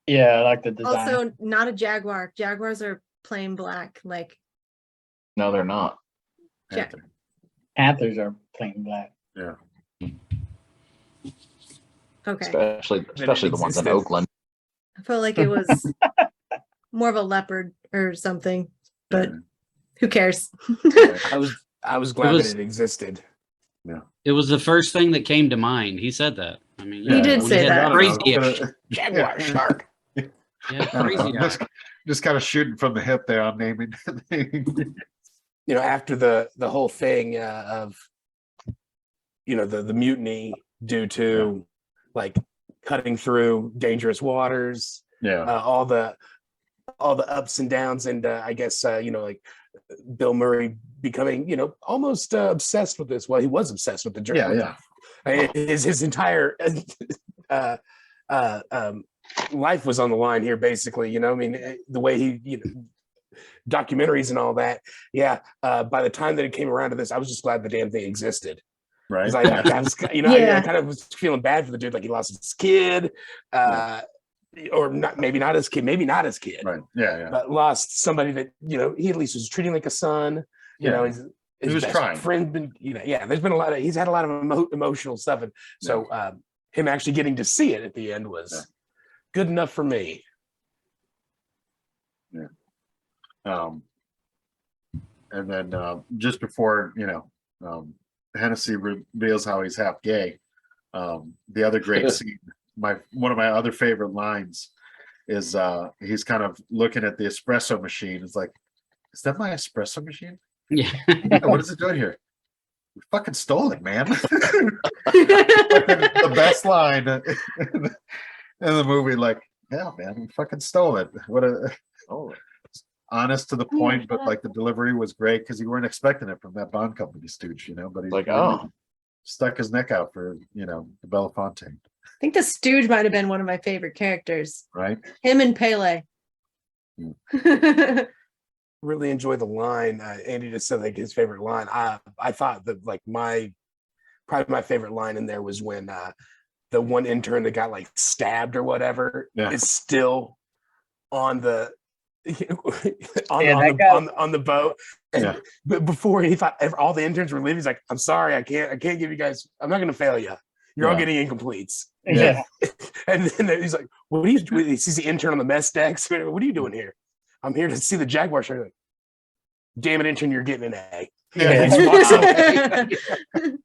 Yeah, I like the design. Also, not a jaguar. Jaguars are plain black. Like No, they're not. Ja- Panther. Panthers are plain black. Yeah. okay, Especially the ones in existed. Oakland. I felt like it was more of a leopard or something, but who cares? I was glad was- that it existed. It was the first thing that came to mind. He said that. I mean, He did when say had that. Crazy Jaguar shark. yeah, crazy eye. Just kind of shooting from the hip there on naming. After the whole thing of the mutiny due to like cutting through dangerous waters, all the ups and downs, and I guess like Bill Murray becoming almost obsessed with this. Well, he was obsessed with the journey. His entire life was on the line here, basically. The way he documentaries and all that. By the time that it came around to this, I was just glad the damn thing existed. Right. 'Cause I was, I kind of was feeling bad for the dude, like he lost his kid, or maybe not his kid, Right. Yeah. but lost somebody that he at least was treating like a son. His was best trying. friend. There's been he's had a lot of emotional stuff, and so him actually getting to see it at the end was good enough for me. And then just before, Hennessy reveals how he's half gay. The other great scene, one of my other favorite lines is he's kind of looking at the espresso machine. It's like, is that my espresso machine? Yeah. Yeah, what is it doing here? We fucking stole it, man. The best line in the movie, like, yeah, man, we fucking stole it. What a honest to the point, but like the delivery was great because you weren't expecting it from that Bond company stooge, but he's Like, stuck his neck out for the Belafonte, I think the Stooge might have been one of my favorite characters. right? Him and Pele. Really enjoy the line. Andy just said like his favorite line. I thought that like probably my favorite line in there was when the one intern that got like stabbed or whatever is still on the on the boat. And but before he thought all the interns were leaving, he's like, I'm sorry, I can't give you guys, I'm not gonna fail you. You're all getting incompletes. Yeah. And then he's like, what are you, he sees the intern on the mess deck. So, what are you doing here? I'm here to see the Jaguar show. Like, damn it, intern, you're getting an A. Yeah, He walks away.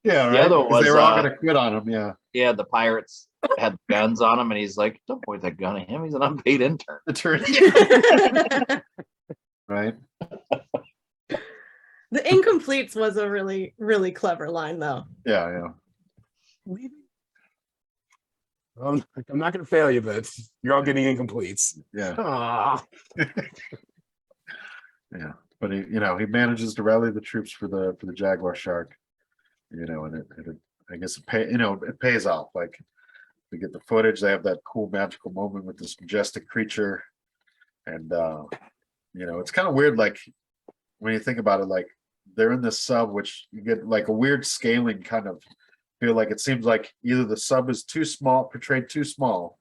yeah, right. The other was, they were all gonna quit on him. Yeah, Yeah, the pirates had guns on him, and he's like, "Don't point that gun at him. He's an unpaid intern." right. The incompletes was a really, really clever line, though. Yeah. I'm not going to fail you, but you're all getting incompletes. Yeah. Aww. Yeah, but he manages to rally the troops for the Jaguar shark, and it I guess it pays off. Like we get the footage, they have that cool magical moment with this majestic creature, and it's kind of weird. Like when you think about it, like they're in this sub, which you get like a weird scaling kind of feel. Like it seems like either the sub is too small, portrayed too small,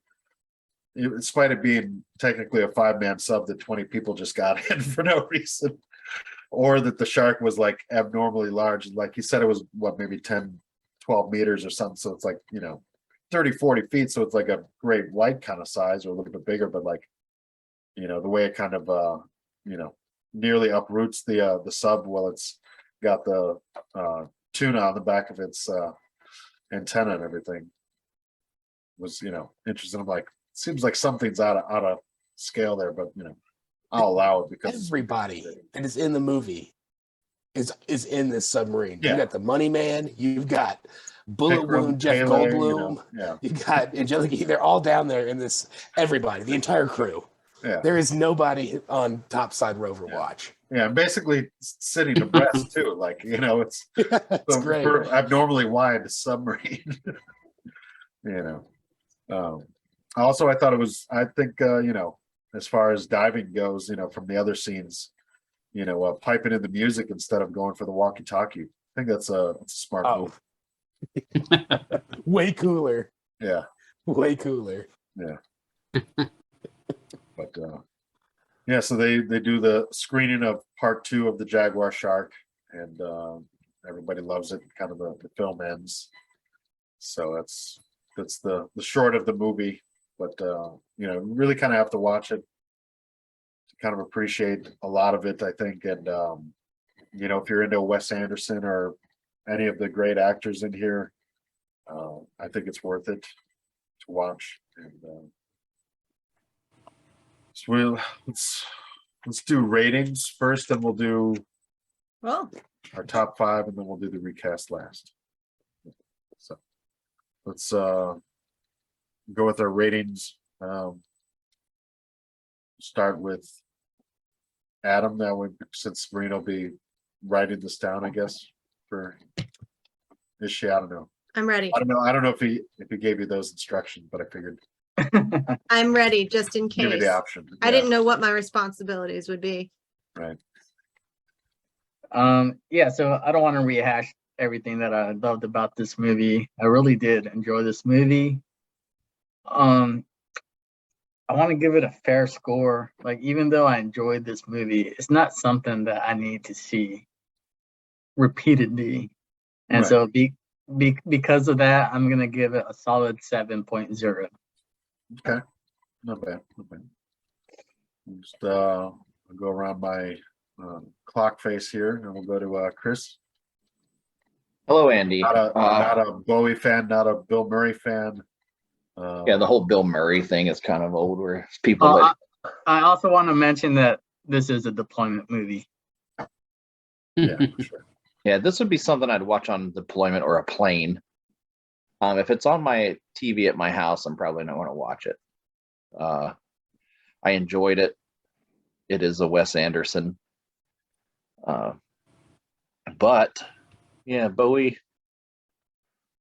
in spite of being technically a 5-man sub that 20 people just got in for no reason, or that the shark was like abnormally large. Like he said, it was maybe 10, 12 meters or something. So it's like, 30, 40 feet. So it's like a great white kind of size or a little bit bigger, but like, the way it kind of, nearly uproots the sub while it's got the tuna on the back of its antenna and everything was, interesting. I'm like, seems like something's out of scale there, but I'll allow it because everybody that is in the movie is in this submarine. Yeah. You got the Money Man, you've got Bullet Pickram, Wound, Jeff Pele, Goldblum, you got Angelica. They're all down there in this. Everybody, the entire crew. Yeah. There is nobody on Topside Rover Watch. Yeah, basicling sitting abreast too. Like it's It's great. for abnormally wide submarine. Also, I thought it was. I think as far as diving goes, from the other scenes, piping in the music instead of going for the walkie-talkie. I think that's a smart move. Way cooler. Yeah. Way cooler. Yeah. But so they do the screening of part 2 of the Jaguar Shark, and everybody loves it. Kind of the film ends. So that's the short of the movie. But really kind of have to watch it to kind of appreciate a lot of it, I think. And if you're into Wes Anderson or any of the great actors in here, I think it's worth it to watch. And so let's do ratings first, and we'll do Well, our top 5, and then we'll do the recast last. So let's go with our ratings. Start with Adam. That way, since Marina will be writing this down, I guess. Is she? I don't know. I'm ready. I don't know if he gave you those instructions, but I figured I'm ready just in give you case. the option. I didn't know what my responsibilities would be. Right. So I don't want to rehash everything that I loved about this movie. I really did enjoy this movie. I want to give it a fair score. Like, even though I enjoyed this movie, it's not something that I need to see repeatedly. And Right. so because of that, I'm going to give it a solid 7.0. Okay. Not bad. Just I'll go around my clock face here, and we'll go to Chris. Hello, Andy. Not a Bowie fan, not a Bill Murray fan. Yeah, the whole Bill Murray thing is kind of old. Where people that I also want to mention that this is a deployment movie. Yeah, for sure. Yeah, this would be something I'd watch on deployment or a plane. If it's on my TV at my house, I'm probably not going to watch it. I enjoyed it. It is a Wes Anderson. But yeah, Bowie,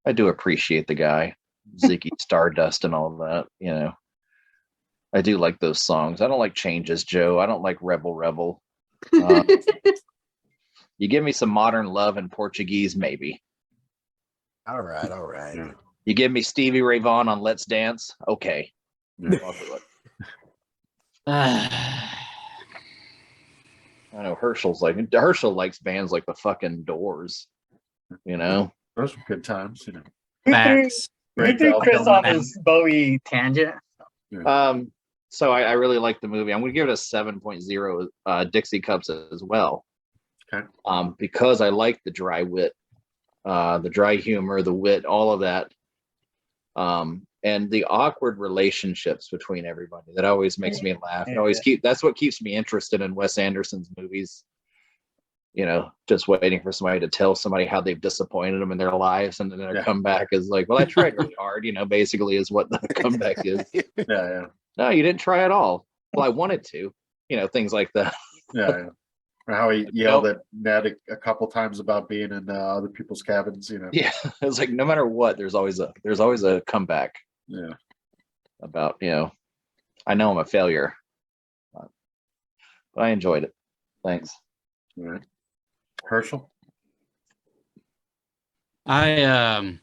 I do appreciate the guy. Ziggy Stardust and all that, you know. I do like those songs. I don't like Changes, Joe. I don't like Rebel Rebel. You give me some Modern Love in Portuguese, maybe. All right, all right. Yeah. You give me Stevie Ray Vaughan on Let's Dance, okay. Yeah. I'll do it. I know Herschel likes bands like the fucking Doors, you know. Those were good times, you know. Facts. You threw Chris on his Bowie tangent. So I really like the movie. I'm going to give it a 7.0 Dixie Cups as well. Okay. Because I like the dry wit, the dry humor, the wit, all of that. And the awkward relationships between everybody. That always makes me laugh. That's what keeps me interested in Wes Anderson's movies. You know, just waiting for somebody to tell somebody how they've disappointed them in their lives, and then their comeback is like, well, I tried really hard, you know, basically is what the comeback is. Yeah. No, you didn't try at all. Well, I wanted to, you know, things like that. Yeah. Or how he yelled at Ned a couple times about being in other people's cabins, you know. Yeah. It's like, no matter what, there's always a comeback. Yeah. About, you know, I know I'm a failure, but I enjoyed it. Thanks. All right. Herschel? I am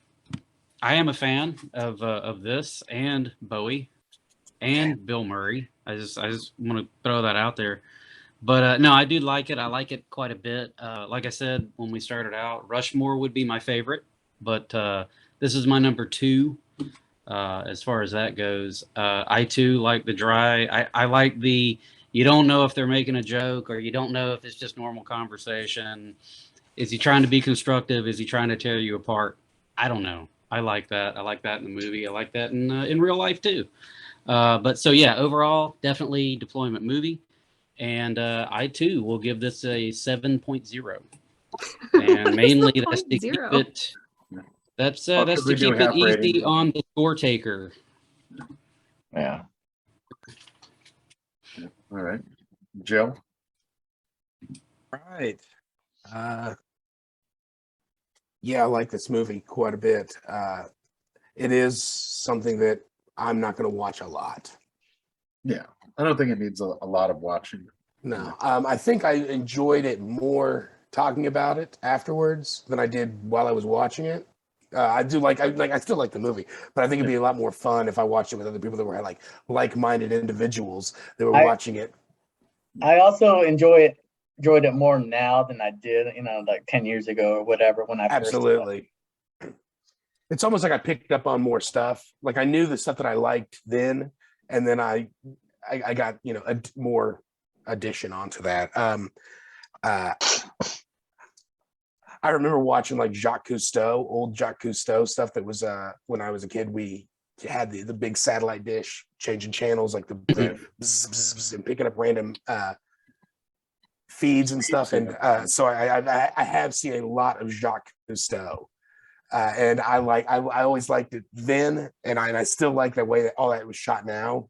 a fan of this and Bowie and Bill Murray. I just want to throw that out there. But no, I do like it. I like it quite a bit. Like I said when we started out, Rushmore would be my favorite, but this is my number 2 as far as that goes. I too like the dry. I like the, you don't know if they're making a joke or you don't know if it's just normal conversation. Is he trying to be constructive? Is he trying to tear you apart? I don't know. I like that. I like that in the movie. I like that in real life too. But so yeah, overall, definitely deployment movie. And I too will give this a 7.0. And mainly that's to keep it. That's to keep it easy on the score taker. Yeah. All right. Joe? Right. Yeah, I like this movie quite a bit. It is something that I'm not going to watch a lot. Yeah. I don't think it needs a lot of watching. No. I think I enjoyed it more talking about it afterwards than I did while I was watching it. I still like the movie, but I think it'd be a lot more fun if I watched it with other people that were like-minded individuals that were watching it. I also enjoyed it more now than I did, you know, like 10 years ago or whatever when I Absolutely. It's almost like I picked up on more stuff. Like I knew the stuff that I liked then, and then I got, you know, a more addition onto that. I remember watching like old Jacques Cousteau stuff that was when I was a kid. We had the big satellite dish changing channels, like the bzz, bzz, bzz, and picking up random feeds and stuff. And so I have seen a lot of Jacques Cousteau, and I always liked it then, and I still like the way that all that was shot now.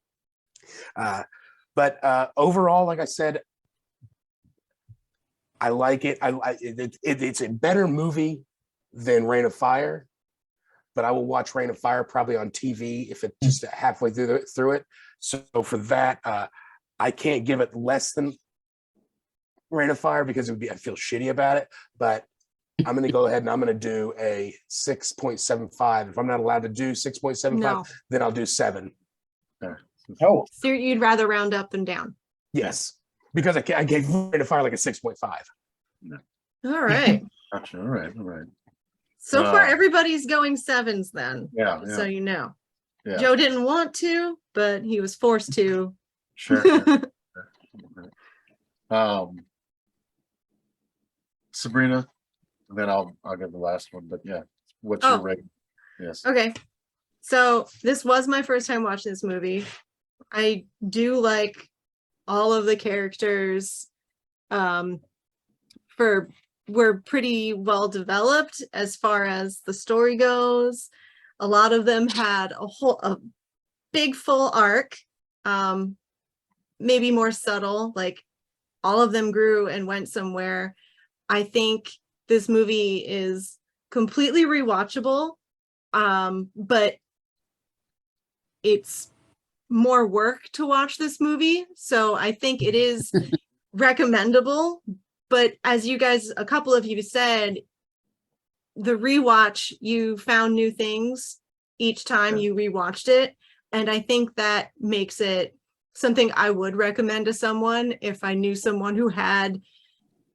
But overall, like I said, I like it. It's a better movie than Reign of Fire, but I will watch Reign of Fire probably on TV if it's just halfway through it. So for that, I can't give it less than Reign of Fire because I feel shitty about it. But I'm going to go ahead and I'm going to do a 6.75. If I'm not allowed to do 6.75, then I'll do 7. Oh, so you'd rather round up and down? Yes, because I gave Reign of Fire like a 6.5. All right. Gotcha. All right. So far, everybody's going 7s then. Yeah. So you know. Yeah. Joe didn't want to, but he was forced to. Sure. Sabrina, and then I'll get the last one. But yeah, what's your Oh. rating? Yes. Okay. So this was my first time watching this movie. I do like all of the characters. Were pretty well developed as far as the story goes. A lot of them had a big full arc, maybe more subtle, like all of them grew and went somewhere. I think this movie is completely rewatchable, but it's more work to watch this movie. So I think it is recommendable. But as you guys, a couple of you said, the rewatch, you found new things each time you rewatched it. And I think that makes it something I would recommend to someone if I knew someone who had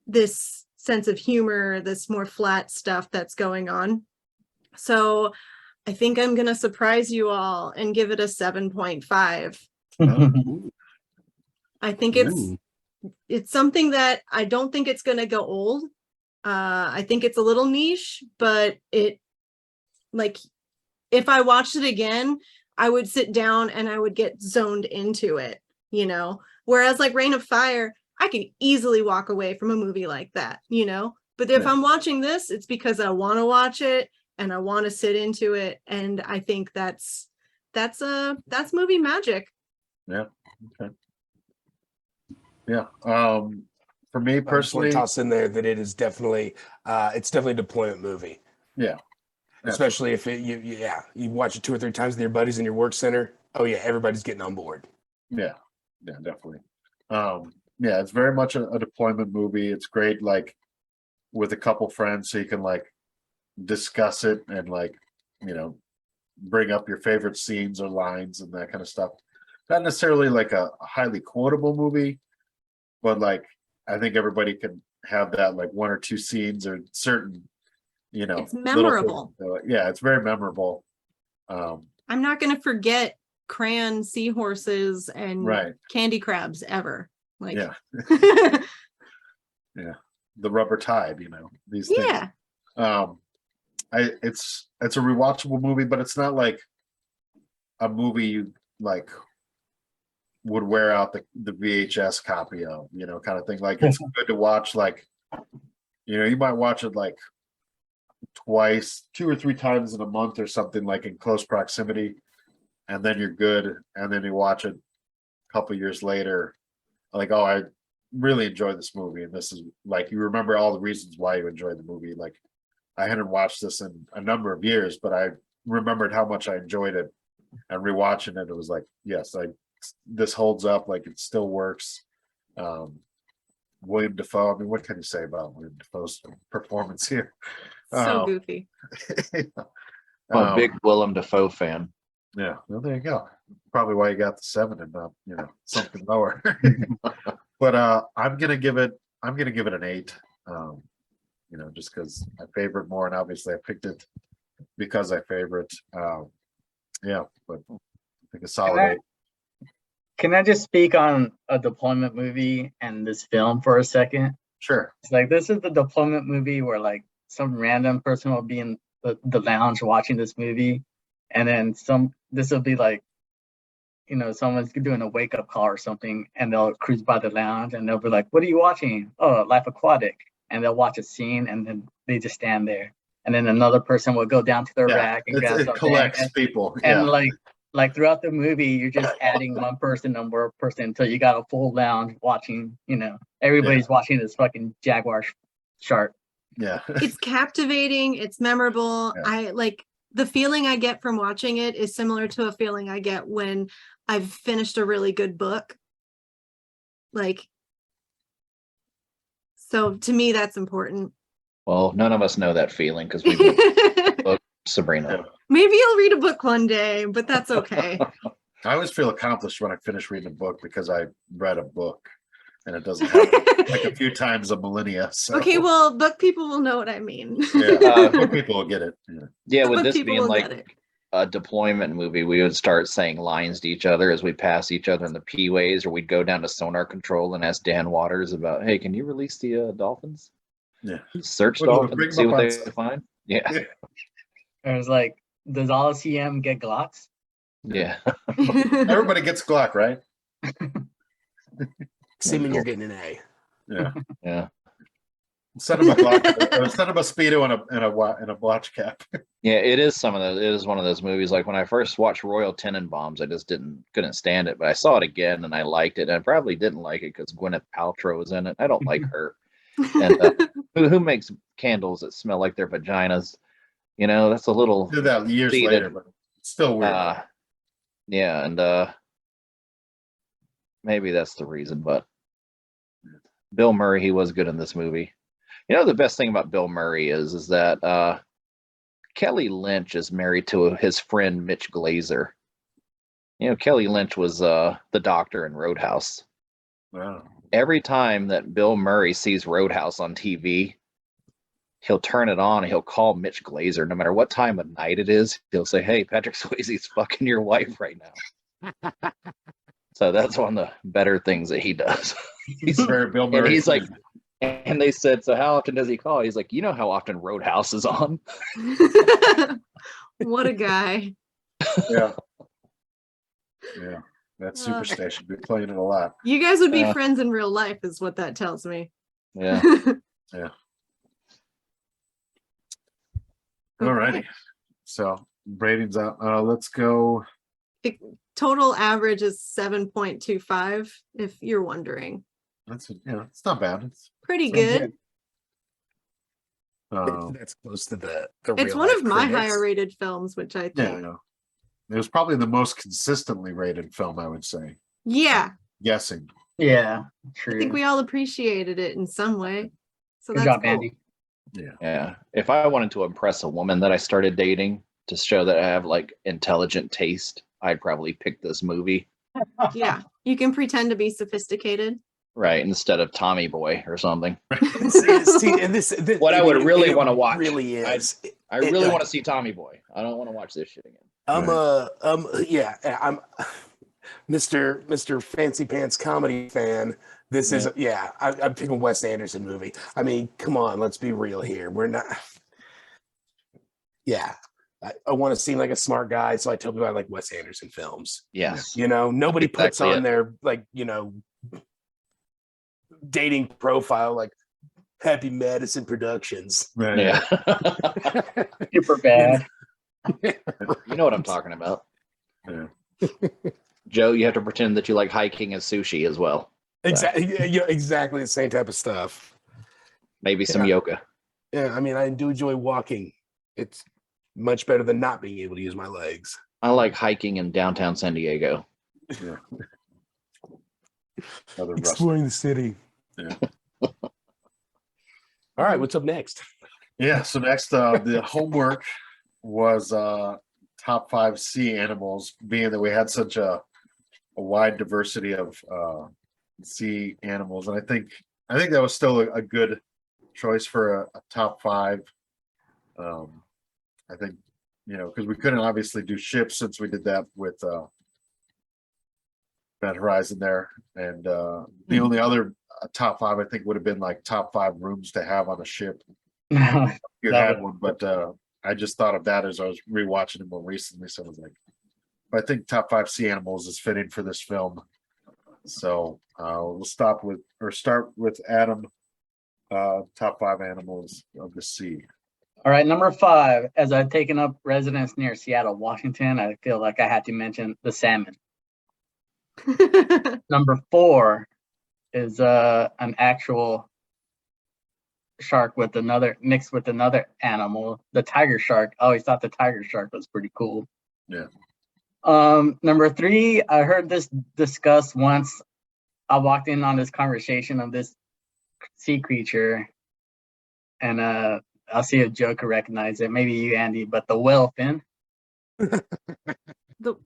this sense of humor, this more flat stuff that's going on. So I think I'm going to surprise you all and give it a 7.5. I think it's something that I don't think it's going to go old. I think it's a little niche, but it, like, if I watched it again, I would sit down and I would get zoned into it, you know? Whereas like Reign of Fire, I can easily walk away from a movie like that, you know? But if I'm watching this, it's because I want to watch it and I want to sit into it. And I think that's movie magic. Yeah. Okay. Yeah. For me personally, toss in there that it is definitely it's definitely a deployment movie. Yeah. Especially if you watch it 2 or 3 times with your buddies in your work center. Oh yeah, everybody's getting on board. Yeah, definitely. Yeah, it's very much a deployment movie. It's great, like with a couple friends, so you can like discuss it and like, you know, bring up your favorite scenes or lines and that kind of stuff. Not necessarily like a highly quotable movie, but like I think everybody can have that like 1 or 2 scenes or certain, you know, It's memorable. Yeah, it's very memorable. I'm not going to forget crayon seahorses and candy crabs ever. Like, yeah. Yeah, the rubber tide, you know, these things. It's a rewatchable movie, but it's not like a movie you like would wear out the VHS copy of, you know, kind of thing. Like it's good to watch, like, you know, you might watch it like twice, 2 or 3 times in a month or something, like in close proximity, and then you're good. And then you watch it a couple years later, like, oh, I really enjoyed this movie, and this is like, you remember all the reasons why you enjoyed the movie. Like I hadn't watched this in a number of years, but I remembered how much I enjoyed it, and rewatching it, it was like, yes, this holds up, like it still works. William Dafoe, I mean, what can you say about William Dafoe's performance here? so goofy. I'm a big Willem Dafoe fan. Yeah, well, there you go. Probably why you got the 7 and not, you know, something lower. But I'm gonna give it an 8. You know, just because I favorite more, and obviously I picked it because I favorite. Yeah, but I think a solid 8. Can I just speak on a deployment movie and this film for a second? Sure. It's like, this is the deployment movie where like some random person will be in the lounge watching this movie, and then this will be like, you know, someone's doing a wake up call or something, and they'll cruise by the lounge and they'll be like, what are you watching? Oh, Life Aquatic. And they'll watch a scene and then they just stand there. And then another person will go down to their rack and grab something. It collects people. And like throughout the movie, you're just adding one person until you got a full lounge watching, you know, everybody's watching this fucking jaguar shark. Yeah. It's captivating. It's memorable. Yeah. I like the feeling I get from watching it is similar to a feeling I get when I've finished a really good book. Like, so to me, that's important. Well, none of us know that feeling because we booked Sabrina. Maybe I'll read a book one day, but that's okay. I always feel accomplished when I finish reading a book because I read a book, and it doesn't happen like a few times a millennia. So. Okay, well, book people will know what I mean. Yeah, book people will get it. Yeah, with Book this people being will like get it. a deployment movie, we would start saying lines to each other as we pass each other in the P-ways, or we'd go down to sonar control and ask Dan Waters about, hey, can you release the dolphins? Yeah. Search What, dolphins bring and see them what up they on- find. Yeah. Yeah. It was like, does all CM get Glocks? Yeah. Everybody gets Glock, right? Seamen, you're getting an A. Yeah. Yeah. Send him a Glock, or send him a Speedo and a watch cap. Yeah, it is some of those. It is one of those movies. Like when I first watched Royal Tenenbaums, I just couldn't stand it. But I saw it again and I liked it. And I probably didn't like it because Gwyneth Paltrow was in it. I don't like her. And who makes candles that smell like their vaginas? You know, that's a little. Did that years seated. later, but it's still weird. Yeah, and maybe that's the reason. But Bill Murray, he was good in this movie. You know, the best thing about Bill Murray is that Kelly Lynch is married to his friend Mitch Glazer. You know, Kelly Lynch was the doctor in Roadhouse. Wow. Every time that Bill Murray sees Roadhouse on TV, he'll turn it on and he'll call Mitch Glazer. No matter what time of night it is, he'll say, hey, Patrick Swayze's fucking your wife right now. So that's one of the better things that he does. He's very Bill Murray. And he's like, and they said, so how often does he call? He's like, you know how often Roadhouse is on? What a guy. yeah. Yeah. That Superstation be playing it a lot. You guys would be friends in real life, is what that tells me. Yeah. Yeah. Okay. Alrighty. So ratings out. Let's go. Total average is 7.25, if you're wondering. That's it's not bad. It's Pretty sounds good. That's close to the It's real one life of my critics. higher rated films, which I think. yeah. It was probably the most consistently rated film, I would say. Yeah, Guessing. Yeah, I true. think we all appreciated it in some way. So Good that's job, cool. Andy. Yeah. Yeah. If I wanted to impress a woman that I started dating to show that I have like intelligent taste, I'd probably pick this movie. Yeah, you can pretend to be sophisticated. Right. Instead of Tommy Boy or something. See, and this What I would really wanna watch. really is. I really like- want to see Tommy Boy. I don't want to watch this shit again. I'm Mr. Fancy Pants comedy fan. This is I'm picking a Wes Anderson movie. I mean, come on, let's be real here. We're not. Yeah, I want to seem like a smart guy, so I tell people I like Wes Anderson films. Yes. You know, nobody That's puts exactly on it. their dating profile like Happy Madison Productions. Right. Yeah. Super bad. You know what I'm talking about. Yeah. Joe, you have to pretend that you like hiking and sushi as well. Exactly. Yeah, exactly the same type of stuff. Maybe some yoga. Yeah, I mean, I do enjoy walking. It's much better than not being able to use my legs. I like hiking in downtown San Diego. Yeah. Another rust. Exploring the city. Yeah. All right, what's up next? Yeah. So next, the homework was top 5 sea animals, being that we had such a wide diversity of sea animals, and I think that was still a good choice for a top 5. I think because we couldn't obviously do ships since we did that with Event Horizon there, and the only other top 5 I think would have been like top 5 rooms to have on a ship. You Love had it. one, but I just thought of that as I was rewatching it more recently. So I was like, I think top 5 sea animals is fitting for this film. So we'll start with Adam. Top 5 animals of the sea. All right, number 5. As I've taken up residence near Seattle, Washington, I feel like I had to mention the salmon. Number 4 is an actual shark with mixed with another animal, the tiger shark. I always thought the tiger shark was pretty cool. Yeah. Number 3, I heard this discussed once. I walked in on this conversation of this sea creature, and I'll see if Joe can recognize it. Maybe you, Andy, but the whale fin. The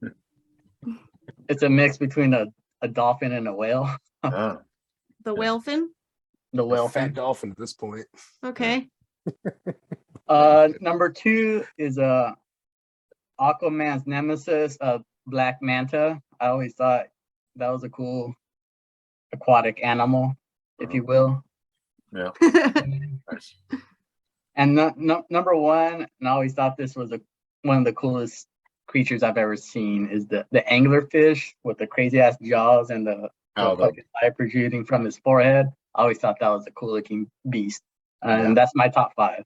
It's a mix between a dolphin and a whale. Ah, whale fin. The whale Fat fin. dolphin at this point. Okay. Number 2 is Aquaman's nemesis, Black Manta. I always thought that was a cool aquatic animal, if you will. Yeah. Nice. And number one, and I always thought this was one of the coolest creatures I've ever seen, is the anglerfish with the crazy ass jaws and the fucking eye protruding from his forehead. I always thought that was a cool looking beast. And that's my top 5.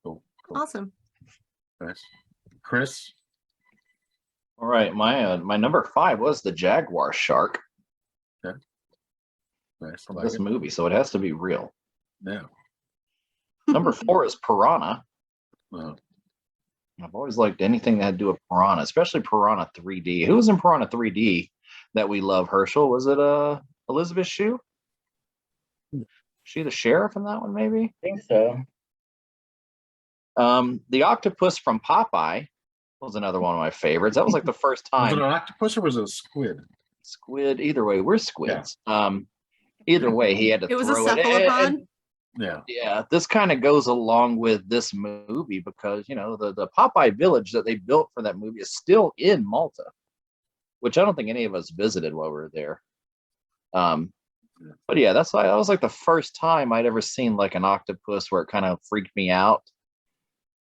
Cool. Awesome. Nice. Chris? All right, my number 5 was the jaguar shark Nice. from Like this it. movie, so it has to be real. Yeah. Number 4 is piranha. Uh, I've always liked anything that had to do with piranha, especially Piranha 3D. Who was in Piranha 3D that we love, Herschel? Was it Elizabeth Shue? She the sheriff in that one, maybe? I think so. The octopus from Popeye was another one of my favorites. That was like the first was it time. an octopus or was it a squid? Squid, either way, we're squids. Either way, he had to It was a throw it in. cephalopod. Yeah. Yeah, this kind of goes along with this movie because, you know, the Popeye village that they built for that movie is still in Malta, which I don't think any of us visited while we were there. But yeah, that was like the first time I'd ever seen like an octopus where it kind of freaked me out.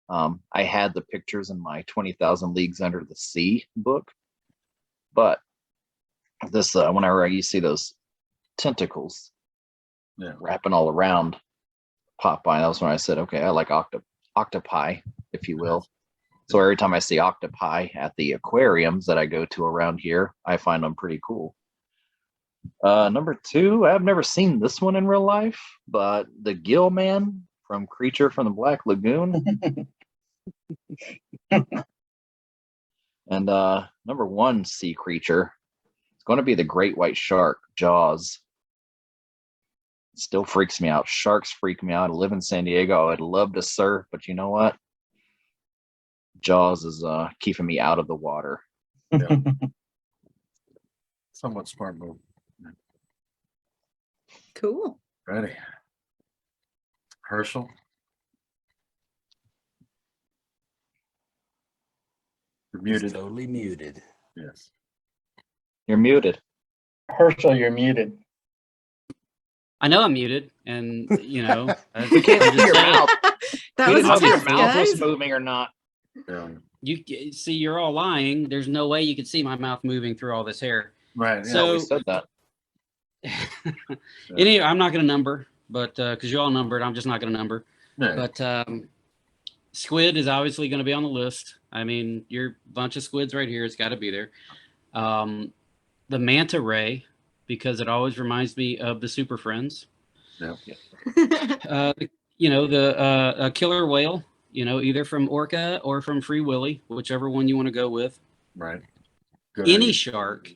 I had the pictures in my 20,000 Leagues Under the Sea book, but this whenever you see those tentacles wrapping all around Popeye, that was when I said, okay, I like octopi, if you will. So every time I see octopi at the aquariums that I go to around here, I find them pretty cool. Number 2, I've never seen this one in real life, but the gill man from Creature from the Black Lagoon. And number 1 sea creature, it's going to be the great white shark, Jaws. It still freaks me out. Sharks freak me out. I live in San Diego. I'd love to surf, but you know what? Jaws is keeping me out of the water. Somewhat smart move. Cool. Ready. Herschel? You're muted. Totally muted. Yes. You're muted. Herschel, you're muted. I know I'm muted, and you know, We can't see your mouth. That We was didn't a know if your test, mouth was guys. moving or not. Yeah. You see, you're all lying. There's no way you could see my mouth moving through all this hair. Right. Yeah. So- We said that. Anyway, I'm not going to number, but because you all numbered, I'm just not going to number. Yeah. But squid is obviously going to be on the list. I mean, your bunch of squids right here. It's got to be there. The manta ray, because it always reminds me of the Super Friends. Yeah. You know, the killer whale, you know, either from Orca or from Free Willy, whichever one you want to go with. Right. Good Any idea. shark.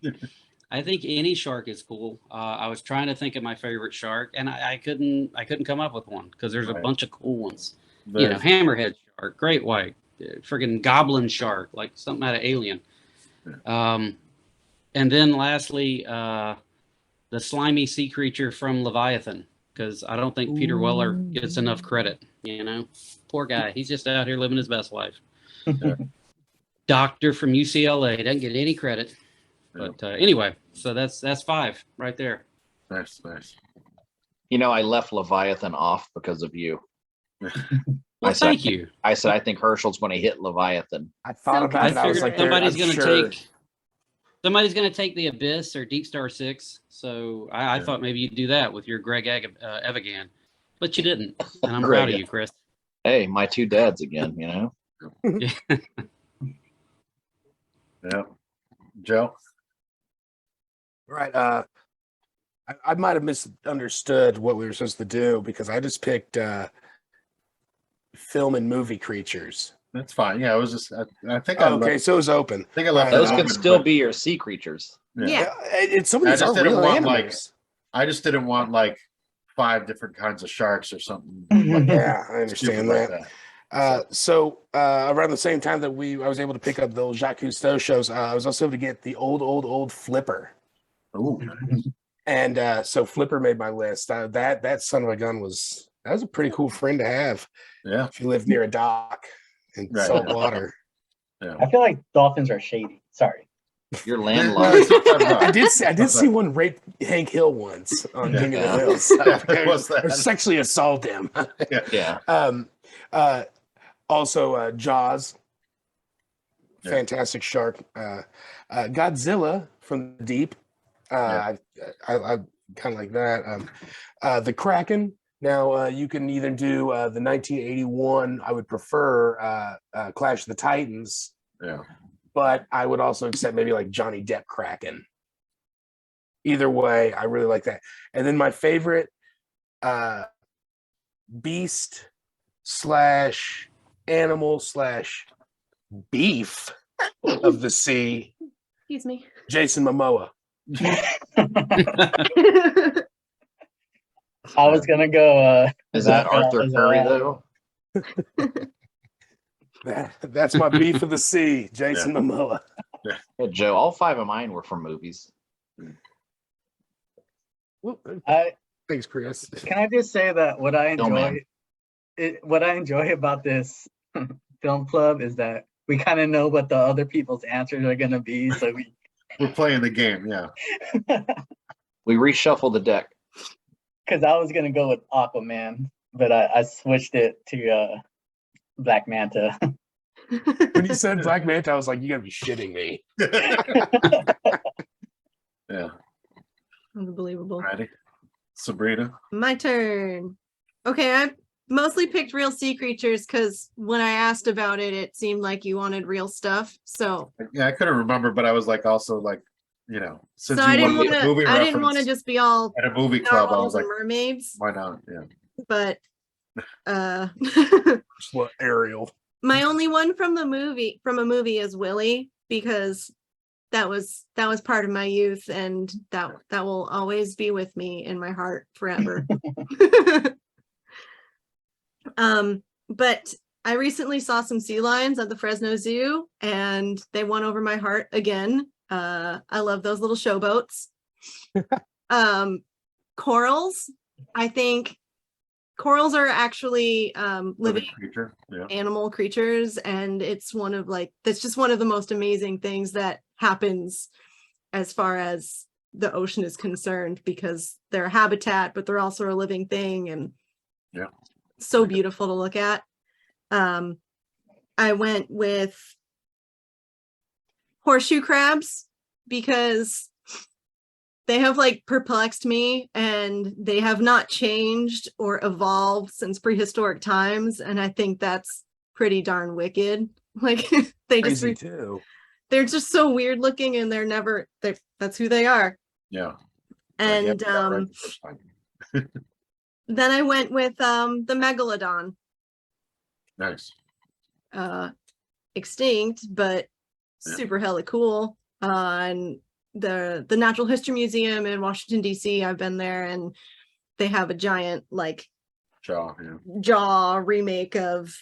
I think any shark is cool. I was trying to think of my favorite shark, and I couldn't come up with one because there's a Right. bunch of cool ones. You know, hammerhead shark, great white, friggin' goblin shark, like something out of Alien. And then lastly, the slimy sea creature from Leviathan, because I don't think Peter Weller gets enough credit. You know, poor guy. He's just out here living his best life. Doctor from UCLA doesn't get any credit. But anyway, so that's 5 right there. Nice, nice. You know, I left Leviathan off because of you. Well, thank you. I said I think Herschel's going to hit Leviathan. I thought So about I it. I was figured like, somebody's I'm going to sure. take the Abyss or Deep Star 6. So I thought maybe you'd do that with your Greg Evigan, but you didn't. And I'm proud of you, Chris. Hey, my 2 dads again, you know? Yeah. Joe? Right. I might have misunderstood what we were supposed to do because I just picked film and movie creatures. That's fine. Yeah, I was just I think Oh, okay, so it was open. I think I left Those it can open, still but- be your sea creatures. Yeah. And some of I these just are didn't real want, animals. I just didn't want like 5 different kinds of sharks or something. Yeah, I stupid understand like that. So around the same time that I was able to pick up those Jacques Cousteau shows, I was also able to get the old Flipper. Ooh. And so Flipper made my list. That son of a gun was a pretty cool friend to have Yeah. if you live near a dock and Right, salt yeah. water. I feel like dolphins are shady. Sorry. You're No, landlocked. sometimes not. I did see one rape Hank Hill once on King of the Yeah. Hills. What's that? Or sexually assault him. Yeah. Also, Jaws, Yeah. fantastic shark. Godzilla from the deep. I kind of like that. The Kraken. Now you can either do the 1981. I would prefer Clash of the Titans, Yeah. but I would also accept maybe like Johnny Depp Kraken. Either way, I really like that. And then my favorite beast / animal / beef of the sea, Excuse me. Jason Momoa. I was gonna go. Is that Rockwell Arthur as Curry well. though? That's my beef of the sea, Jason Momoa. Yeah, Joe, all 5 of mine were from movies. Thanks, Chris. Can I just say that what I No, ma'am. enjoy about this film club is that we kind of know what the other people's answers are gonna be, so We're playing the game. Yeah. We reshuffle the deck. because I was gonna go with Aquaman, but I switched it to Black Manta. When you said Black Manta, I was like, you gotta be shitting me. Yeah. Unbelievable. Ready? Sabrina. My turn. Okay, I mostly picked real sea creatures because when I asked about it, it seemed like you wanted real stuff. So, Yeah, I couldn't remember, but I was like, also like, you know, since so I you didn't went with want the movie to. I didn't want to reference just be all at a movie club, I was narwhals like, and mermaids, why not? Yeah. but Just what Ariel. my only one from a movie is Willie because that was part of my youth and that will always be with me in my heart forever. But I recently saw some sea lions at the Fresno Zoo and they won over my heart again. I love those little showboats. Corals, I think corals are actually living creature. Yeah. animal creatures, and it's one of that's just one of the most amazing things that happens as far as the ocean is concerned, because they're a habitat, but they're also a living thing, and Yeah. so beautiful to look at. I went with horseshoe crabs because they have perplexed me and they have not changed or evolved since prehistoric times. And I think that's pretty darn wicked. They just, Crazy too. they're just so weird looking and that's who they are. Yeah. And Like, yeah, right the first time. then I went with the megalodon. Nice. Extinct, but Yeah. super hella cool. And the Natural History Museum in Washington DC, I've been there, and they have a giant Jaw. Yeah. jaw remake of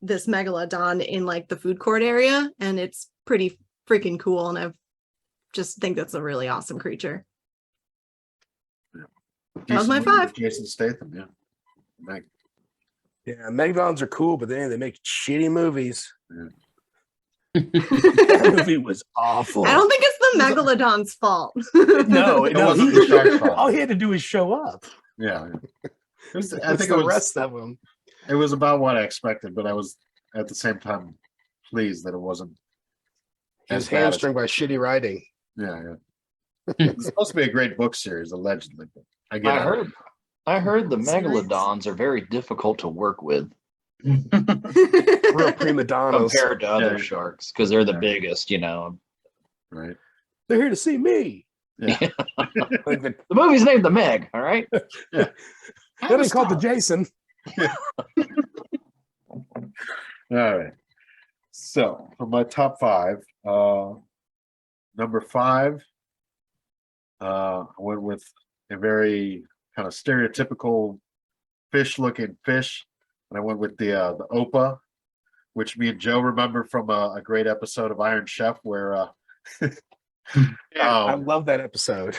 this megalodon in the food court area, and it's pretty freaking cool, and I just think that's a really awesome creature. That was my Decent movie 5. with Jason Statham. Yeah. Like, Yeah, megalodons are cool, but then they make shitty movies. yeah. That movie was awful. I don't think it's the megalodon's fault. No, It wasn't the shark's fault. All he had to do was show up. Yeah. It was, I What's think the it was, rest of them. it was about what I expected, but I was at the same time pleased that it wasn't He was as bad as- hamstrung by shitty writing. Yeah, yeah. It's supposed to be a great book series, allegedly. But I get it. I heard the That's nice. megalodons are very difficult to work with Real prima donnas. compared to other Yeah. sharks because they're the Yeah. biggest, Right. They're here to see me. Yeah. Like the, The movie's named The Meg, all right? that ain't called the Jason. All right. So for my top 5, number 5, I went with a very kind of stereotypical fish-looking fish, and I went with the Opa, which me and Joe remember from a great episode of Iron Chef where I love that episode.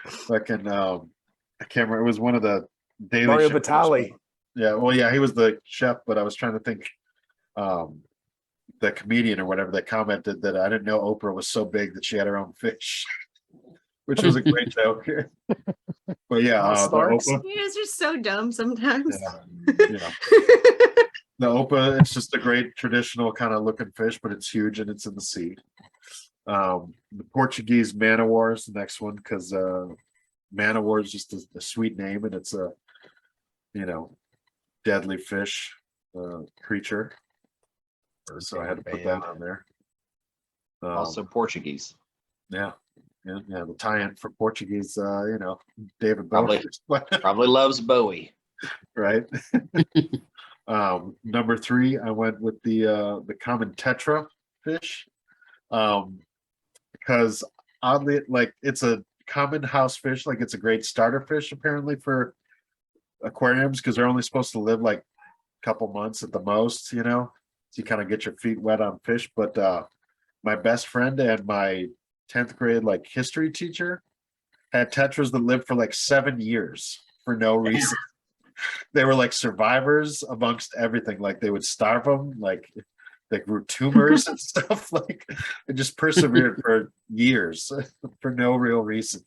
fucking I can't remember. It was one of the Daily Mario Show- Batali. Yeah, well, yeah, he was the chef, but I was trying to think the comedian or whatever that commented that I didn't know Oprah was so big that she had her own fish, which was a great joke. But yeah, the Starks. Opa, You guys are so dumb sometimes. yeah, the Opa, it's just a great traditional kind of looking fish, but it's huge and it's in the sea. The Portuguese man o' war is the next one because man o' war is just a sweet name and it's a deadly fish creature. So I had to put that on there. Also Portuguese. Yeah, the tie-in for Portuguese, David Bowie, Probably loves Bowie. right? Number 3, I went with the common tetra fish, because oddly, like it's a common house fish, like it's a great starter fish apparently for aquariums because they're only supposed to live like a couple months at the most, so you kind of get your feet wet on fish. But my best friend and my 10th grade like history teacher had tetras that lived for like 7 years for no reason. They were like survivors amongst everything. Like they would starve them, like they grew tumors and stuff. Like they just persevered for years for no real reason.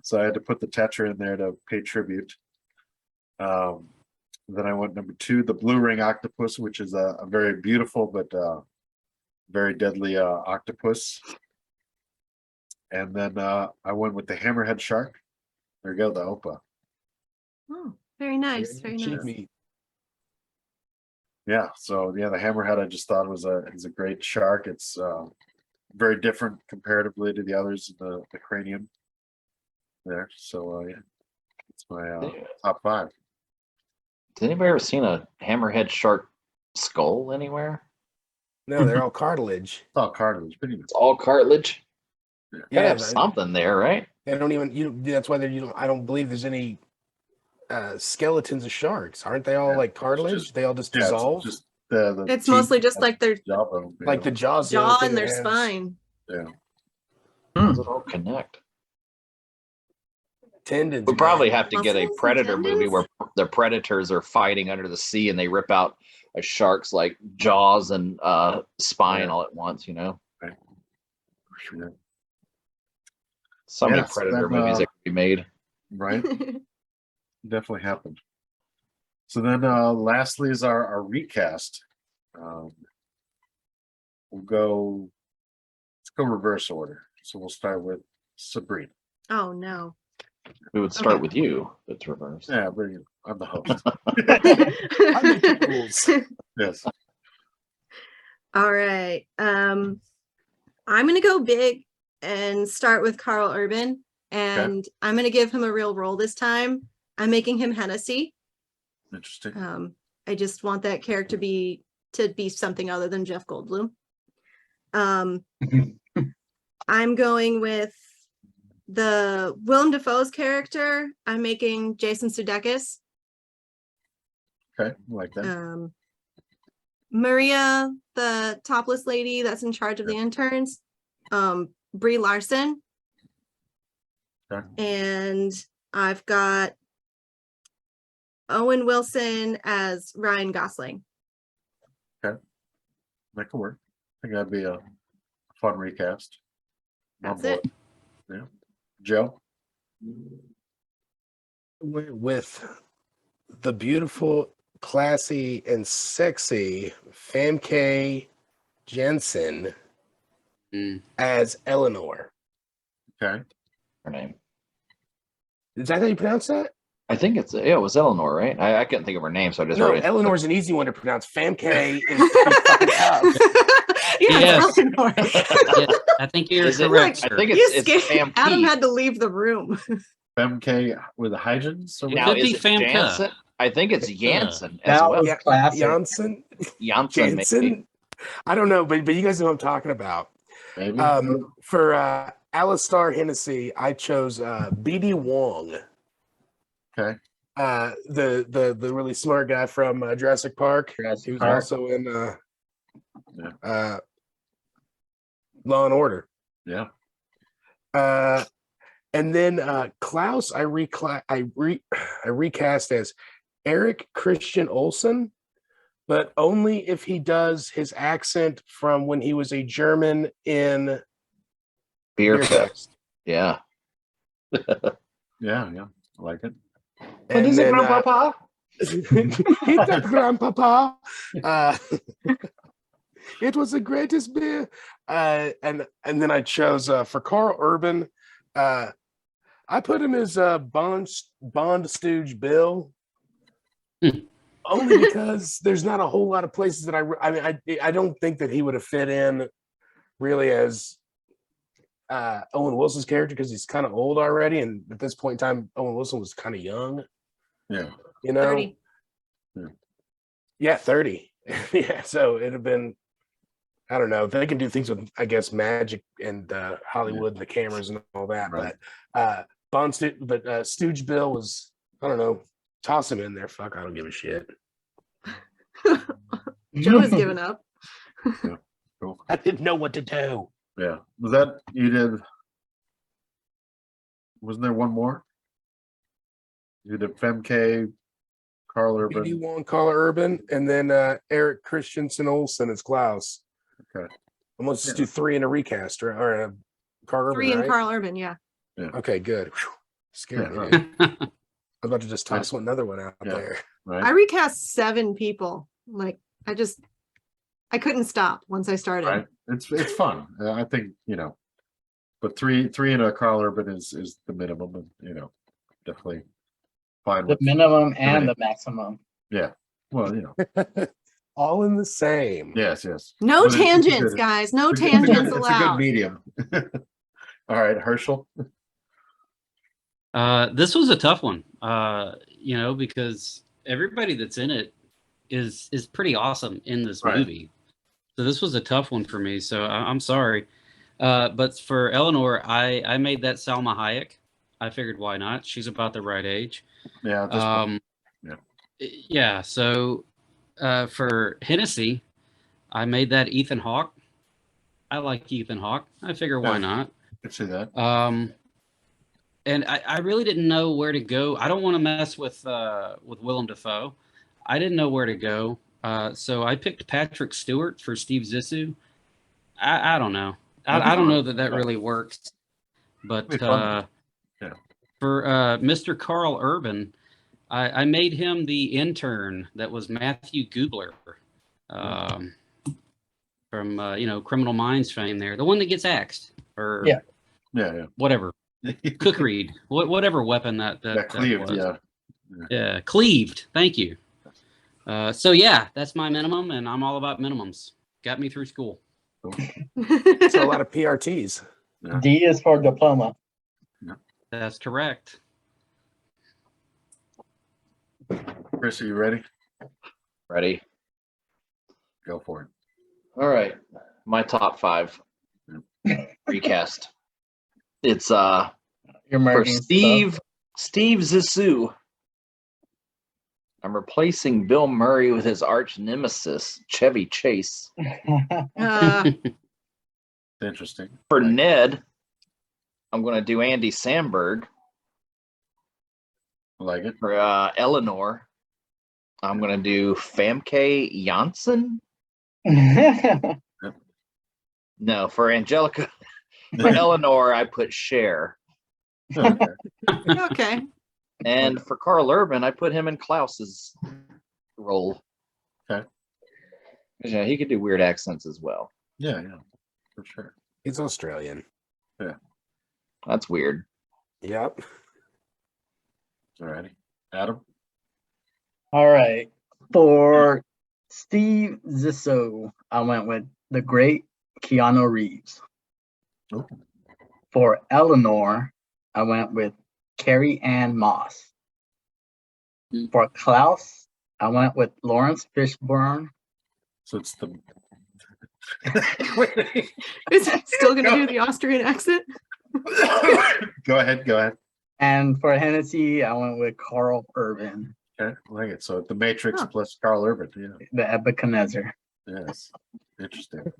So I had to put the tetra in there to pay tribute. Then I went number 2, the blue ring octopus, which is a very beautiful but very deadly octopus. And then I went with the hammerhead shark. There you go, the Opa. Oh, very nice. Very Cheap nice. meat. Yeah, so yeah, the hammerhead I just thought was a great shark. It's very different comparatively to the others in the cranium there. So yeah, it's my top 5. Has anybody ever seen a hammerhead shark skull anywhere? No, they're all cartilage. It's all cartilage, pretty much. It's all cartilage. Gotta Yeah, have something there, right? they don't even. That's why I don't believe there's any skeletons of sharks. Aren't they all Yeah, like cartilage? just- They all just Yeah, dissolve. it's just the It's teeth mostly just and like their jawbone, Like the jaws, the only jaw thing and their that has- spine. yeah. How does it all connect? tendons. We probably man. have to get a Muscles and predator movie tendons? where the predators are fighting under the sea and they rip out a shark's like jaws and spine Yeah. all at once, Yeah. So many Yeah, so predator then, movies that could be made. Right, definitely happened. So then lastly is our recast. We'll go, let's go reverse order. So we'll start with Sabrina. Oh no. We would start Okay. with you. It's reversed. Yeah, bring it. I'm the host. I make the rules. Yes. All right. I'm gonna go big and start with Carl Urban, and I'm gonna give him a real role this time. I'm making him Hennessy. Interesting. I just want that character to be something other than Jeff Goldblum. I'm going with the Willem Dafoe's character. I'm making Jason Sudeikis. Okay, I like that. Maria, the topless lady that's in charge of the interns, Brie Larson. Okay. And I've got Owen Wilson as Ryan Gosling. That could work. I think that'd be a fun recast. That's On it. board. Yeah. Joe? With the beautiful, classy, and sexy Famke Jensen Mm. as Eleanor. Okay. Her name. Is that how you pronounce that? I think it was Eleanor, right? I couldn't think of her name, so I just No, wrote it. Eleanor's an easy one to pronounce. Famke is pretty fucking tough. Yes. Eleanor. Yeah, I think you're Is it- correct, I sir. think You it's scared. Adam Famke. had to leave the room. FemK with the hygiens? Or It Now, could is be it Famke. Jansen? I think it's Jansen as That well. was classic. Janssen? Jansen, maybe. Jansen? I don't know, but you guys know what I'm talking about. maybe? For Alistar Hennessy, I chose BD Wong. Okay. The really smart guy from Jurassic Park. Jurassic He was Park. also in Law and Order. Yeah. And then Klaus, I recast as Eric Christian Olsen, but only if he does his accent from when he was a German in Beer Fest. Yeah. Yeah, I like it. And is it, then, Grandpapa? Hit that grandpapa. It was the greatest beer. And then I chose for Carl Urban. I put him as Bond Stooge Bill, only because there's not a whole lot of places that I don't think that he would have fit in really as Owen Wilson's character, because he's kind of old already, and at this point in time, Owen Wilson was kind of young. Yeah. 30. Yeah, 30. Yeah, so it'd have been, I don't know. They can do things with, I guess, magic and Hollywood and the cameras and all that. Right. But Stooge Bill was, I don't know, toss him in there. Fuck, I don't give a shit. Joe has given up. Cool. I didn't know what to do. Yeah. Was that you did? Wasn't there one more? You did Femke, Carl Urban. BD Wong, Carl Urban, and then Eric Christensen Olsen as Klaus. Okay. And let's just do 3 in a recast, or a Carl Urban. 3 in right? Carl Urban, yeah. Okay, good. Whew. Scared me. right. Dude. I was about to just toss another one out there. Right. I recast 7 people. Like, I couldn't stop once I started. Right. It's fun. I think, but three in a Carl Urban is the minimum, and definitely fine The with minimum and the maximum. yeah. Well, All in the same. yes. No But it's tangents, good. guys. No It's a good- tangents it's a good allowed. medium. All right, Herschel. This was a tough one, because everybody that's in it is pretty awesome in this Right. movie. So this was a tough one for me. So I'm sorry. But for Eleanor, I made that Salma Hayek. I figured, why not? She's about the right age. Yeah. This one. Yeah. So for Hennessy, I made that Ethan Hawke. I like Ethan Hawke. I figure, why Yeah. not? Could see that. And I really didn't know where to go. I don't want to mess with Willem Dafoe. I didn't know where to go. So I picked Patrick Stewart for Steve Zissou. I don't know. I don't know that really works. But Be fun. Yeah. for Mr. Carl Urban, I made him the intern that was Matthew Gubler from Criminal Minds fame there. The one that gets axed or Yeah. whatever. Cookreed, whatever weapon that Cleaved, was. Yeah, cleaved. Thank you. So yeah, that's my minimum, and I'm all about minimums. Got me through school. So a lot of PRTs. D is for diploma. That's correct. Chris, are you ready? Ready? Go for it. All right. My top 5 recast. It's You're for merging Steve Zissou. I'm replacing Bill Murray with his arch nemesis, Chevy Chase. Uh, Interesting. For Ned, I'm going to do Andy Samberg. I like it. For Eleanor, I'm going to do Famke Janssen. stuff. No, for Angelica. For Eleanor, I put Cher. Okay. okay. And for Carl Urban, I put him in Klaus's role. Okay. Yeah, he could do weird accents as well. Yeah, for sure. He's Australian. That's weird. Yep. Alrighty. Adam? All right. For Steve Zissou, I went with the great Keanu Reeves. Oh. For Eleanor, I went with Carrie Ann Moss. For Klaus, I went with Lawrence Fishburne. So it's the Is it still going to do the Austrian accent? Go ahead. And for Hennessy, I went with Carl Urban, Okay, I like it. So the Matrix Oh. plus Carl Urban. Yeah. the Nebuchadnezzar. Yes. Interesting.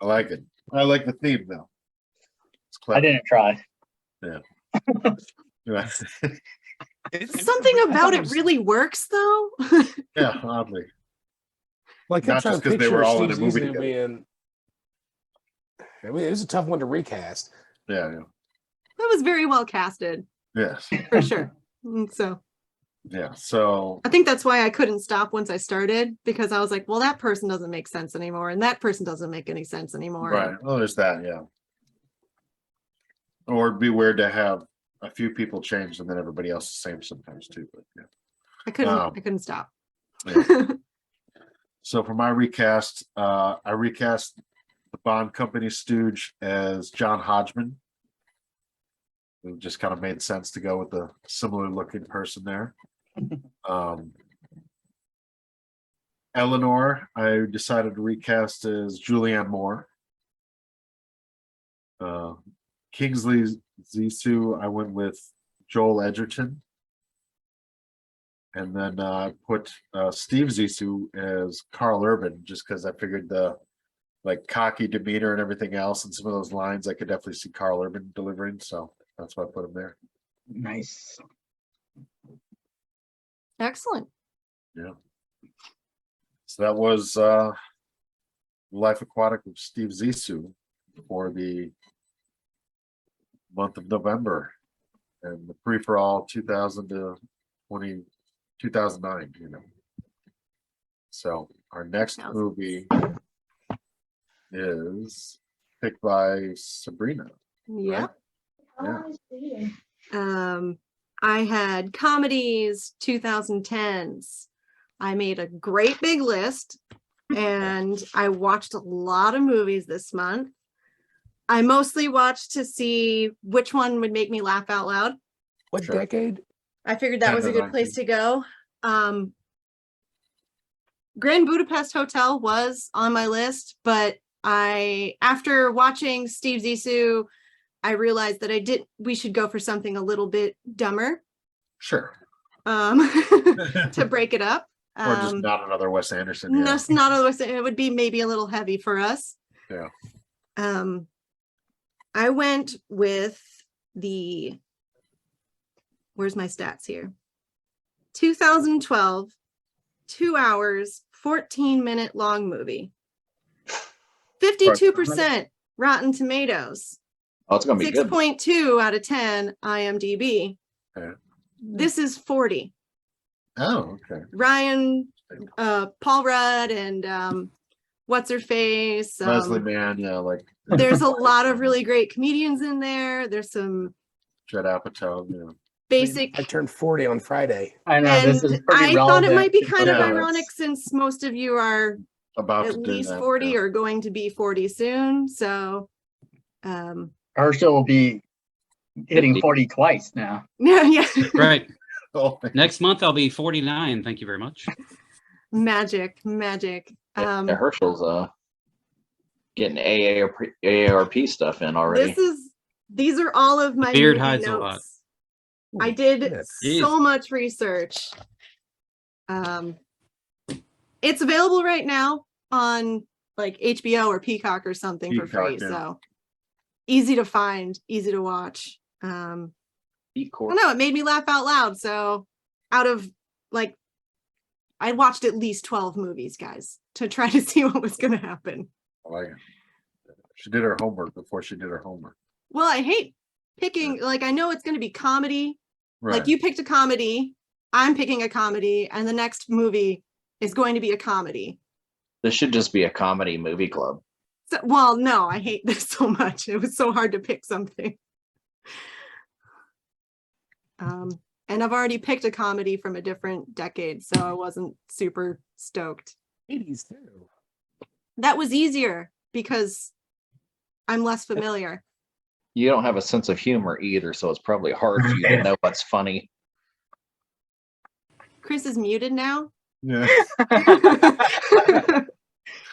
I like it. I like the theme though. It's I clever. didn't try. Yeah. Something about it really works, though. Yeah, oddly. Well, I kept Not trying just to 'cause they picture were all in Steve a movie Zissou together. being. I mean, it was a tough one to recast. Yeah, That was very well casted yes, for sure. So yeah. So I think that's why I couldn't stop once I started, because I was like, well, that person doesn't make sense anymore, and that person doesn't make any sense anymore. right. Well, there's that. Yeah. Or it'd be weird to have a few people change and then everybody else the same sometimes too. But yeah. I couldn't stop. Yeah. So for my recast, I recast the Bond Company stooge as John Hodgman. It just kind of made sense to go with the similar looking person there. Eleanor, I decided to recast as Julianne Moore. Kingsley Zissou, I went with Joel Edgerton. And then I put Steve Zissou as Carl Urban, just because I figured the like cocky demeanor and everything else, and some of those lines I could definitely see Carl Urban delivering. So that's why I put him there. Nice. Excellent. Yeah. So that was Life Aquatic with Steve Zissou for the month of November, and the free for all 2000 to 2009, you know. So our next movie is picked by Sabrina. Yep. Yeah. I had comedies, 2010s. I made a great big list, and I watched a lot of movies this month. I mostly watched to see which one would make me laugh out loud. What Sure. decade? I figured that 10 was to a good 19. place to go. Grand Budapest Hotel was on my list, but after watching Steve Zissou, I realized that we should go for something a little bit dumber, Sure. to break it up. Or just not another Wes Anderson. Yeah. That's not it would be maybe a little heavy for us. Yeah. I went with where's my stats here? 2012, 2 hours, 14-minute long movie. 52% Rotten Tomatoes. Oh, it's gonna be good. 6.2 out of 10 IMDb. Okay. This is 40. Oh, okay. Ryan, Paul Rudd, and what's her face? Leslie Mann, yeah, like There's a lot of really great comedians in there. There's some Judd Apatow, yeah. basic. I turned 40 on Friday. I know this is And pretty I relevant. thought it might be kind of Yeah, ironic since most of you are About at to do least that, 40 yeah. or going to be 40 soon. So, Herschel will be hitting 50. 40 twice now. yeah, Right. Oh, Next month I'll be 49. Thank you very much. magic. Yeah, Herschel's getting AARP stuff in already. These are all of my Beard movie hides a lot. notes. I did Yes. so much research. It's available right now on like HBO or Peacock or something for free. Peacock, yeah. So easy to find, easy to watch. Beat I Court. don't know, it made me laugh out loud. So out of like, I watched at least 12 movies, guys, to try to see what was going to happen. I like it. She did her homework before she did her homework. Well, I hate picking, like, I know it's going to be comedy. Right. Like you picked a comedy, I'm picking a comedy, and the next movie is going to be a comedy. This should just be a comedy movie club. So, well, no, I hate this so much. It was so hard to pick something. And I've already picked a comedy from a different decade, so I wasn't super stoked. 80s too. That was easier because I'm less familiar. You don't have a sense of humor either, so it's probably hard for you to know what's funny. Chris is muted now. Yeah.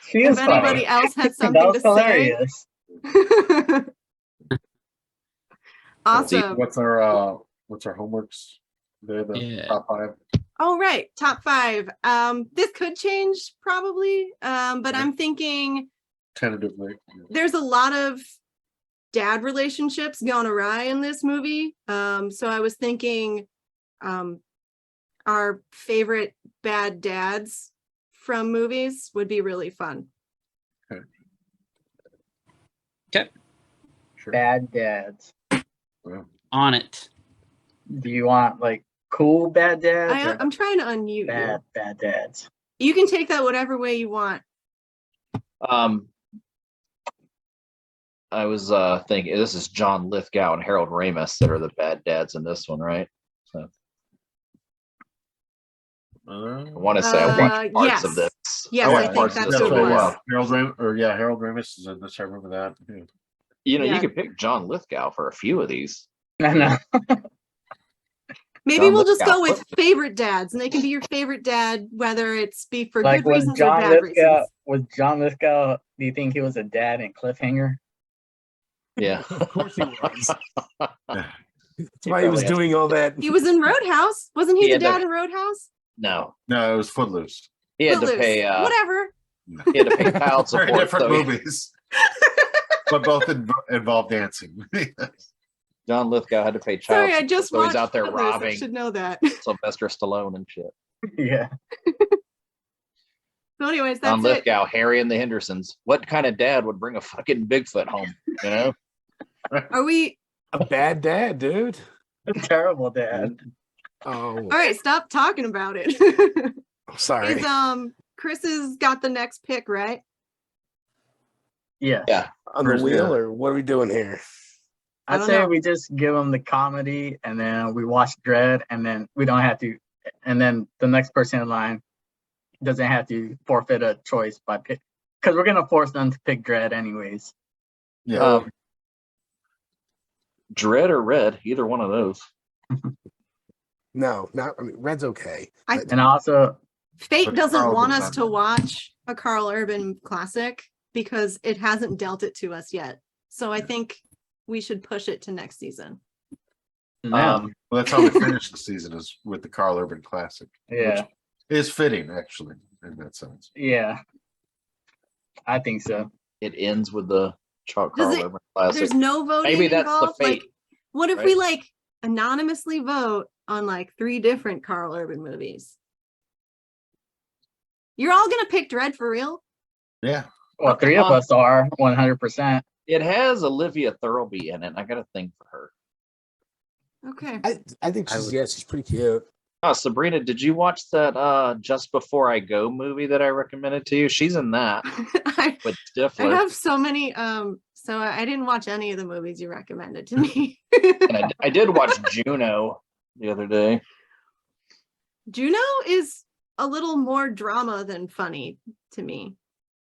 She is If anybody funny. else has That something was to say. hilarious. Awesome. What's our homeworks? They're the Yeah. top 5. Oh, right. Top 5. This could change probably. But I'm thinking Tentatively. there's a lot of dad relationships gone awry in this movie. So I was thinking our favorite bad dads from movies would be really fun. Sure. Bad dads. Well, On it. Do you want like cool bad dads or I'm trying to unmute bad dads? You can take that whatever way you want. I was thinking this is John Lithgow and Harold Ramis that are the bad dads in this one, right? So I want to say I watched parts yes. of this. Yes, watched I think parts of that's this who it really was. well. Harold Ramis is in this. I remember that. Yeah. You know, Yeah. you could pick John Lithgow for a few of these. I know. Maybe John we'll just Lithgow. go with favorite dads, and they can be your favorite dad, whether it's be for Like good reasons or bad reasons. Was John Lithgow, do you think he was a dad in Cliffhanger? Yeah. Of course he was. That's He why he was probably has- doing all that. He was in Roadhouse. Wasn't he He the had to- dad in Roadhouse? No, No, it was Footloose. he had to Footloose. pay. Whatever. He had to pay child Very support. different So movies, but both involve dancing. John Lithgow had to pay child Sorry, I support. just So watched he's out there Footloose. I robbing should know that. Sylvester Stallone and shit. Yeah. So, anyways, John that's it. Lithgow, Harry and the Hendersons. What kind of dad would bring a fucking Bigfoot home? You know? Are we? A bad dad, dude. Terrible dad. Oh, All right, stop talking about it. I'm sorry. Is Chris has got the next pick, right? Yeah. Yeah. On the Where's wheel, the- or what are we doing here? I I'd don't say know. we just give them the comedy and then we watch Dread and then we don't have to, and then the next person in line doesn't have to forfeit a choice by pick, because we're going to force them to pick Dread anyways. Yeah. Dread or Red, either one of those. No, not. I mean, Red's okay. I- but- And also, Fate But doesn't Carl want was us on to there. watch a Carl Urban classic because it hasn't dealt it to us yet. So I think we should push it to next season. no, Well, that's how we finish the season, is with the Carl Urban Classic. yeah, Which is fitting, actually, in that sense. yeah, I think so. It ends with the Does Carl it- Urban Classic. There's no voting Maybe that's the involved. fate. Like, what if we right? like anonymously vote on like 3 different Carl Urban movies? You're all gonna pick Dread for real? Yeah. Well, 3 of us are 100%. It has Olivia Thirlby in it. I got a thing for her. Okay. I think I she's would- she's pretty cute. Oh, Sabrina, did you watch that Just Before I Go movie that I recommended to you? She's in that with I Stifler. have so many. So I didn't watch any of the movies you recommended to me. And I did watch Juno the other day. Juno is a little more drama than funny to me.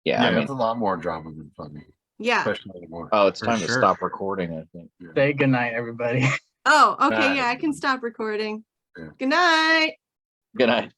Yeah, Yeah, I mean, it's a lot more drama than funny, Yeah. especially anymore. oh, it's For time to sure. stop recording, I think. Say goodnight, everybody. Oh, okay. Nice. Yeah, I can stop recording. Yeah. Good night. Good night.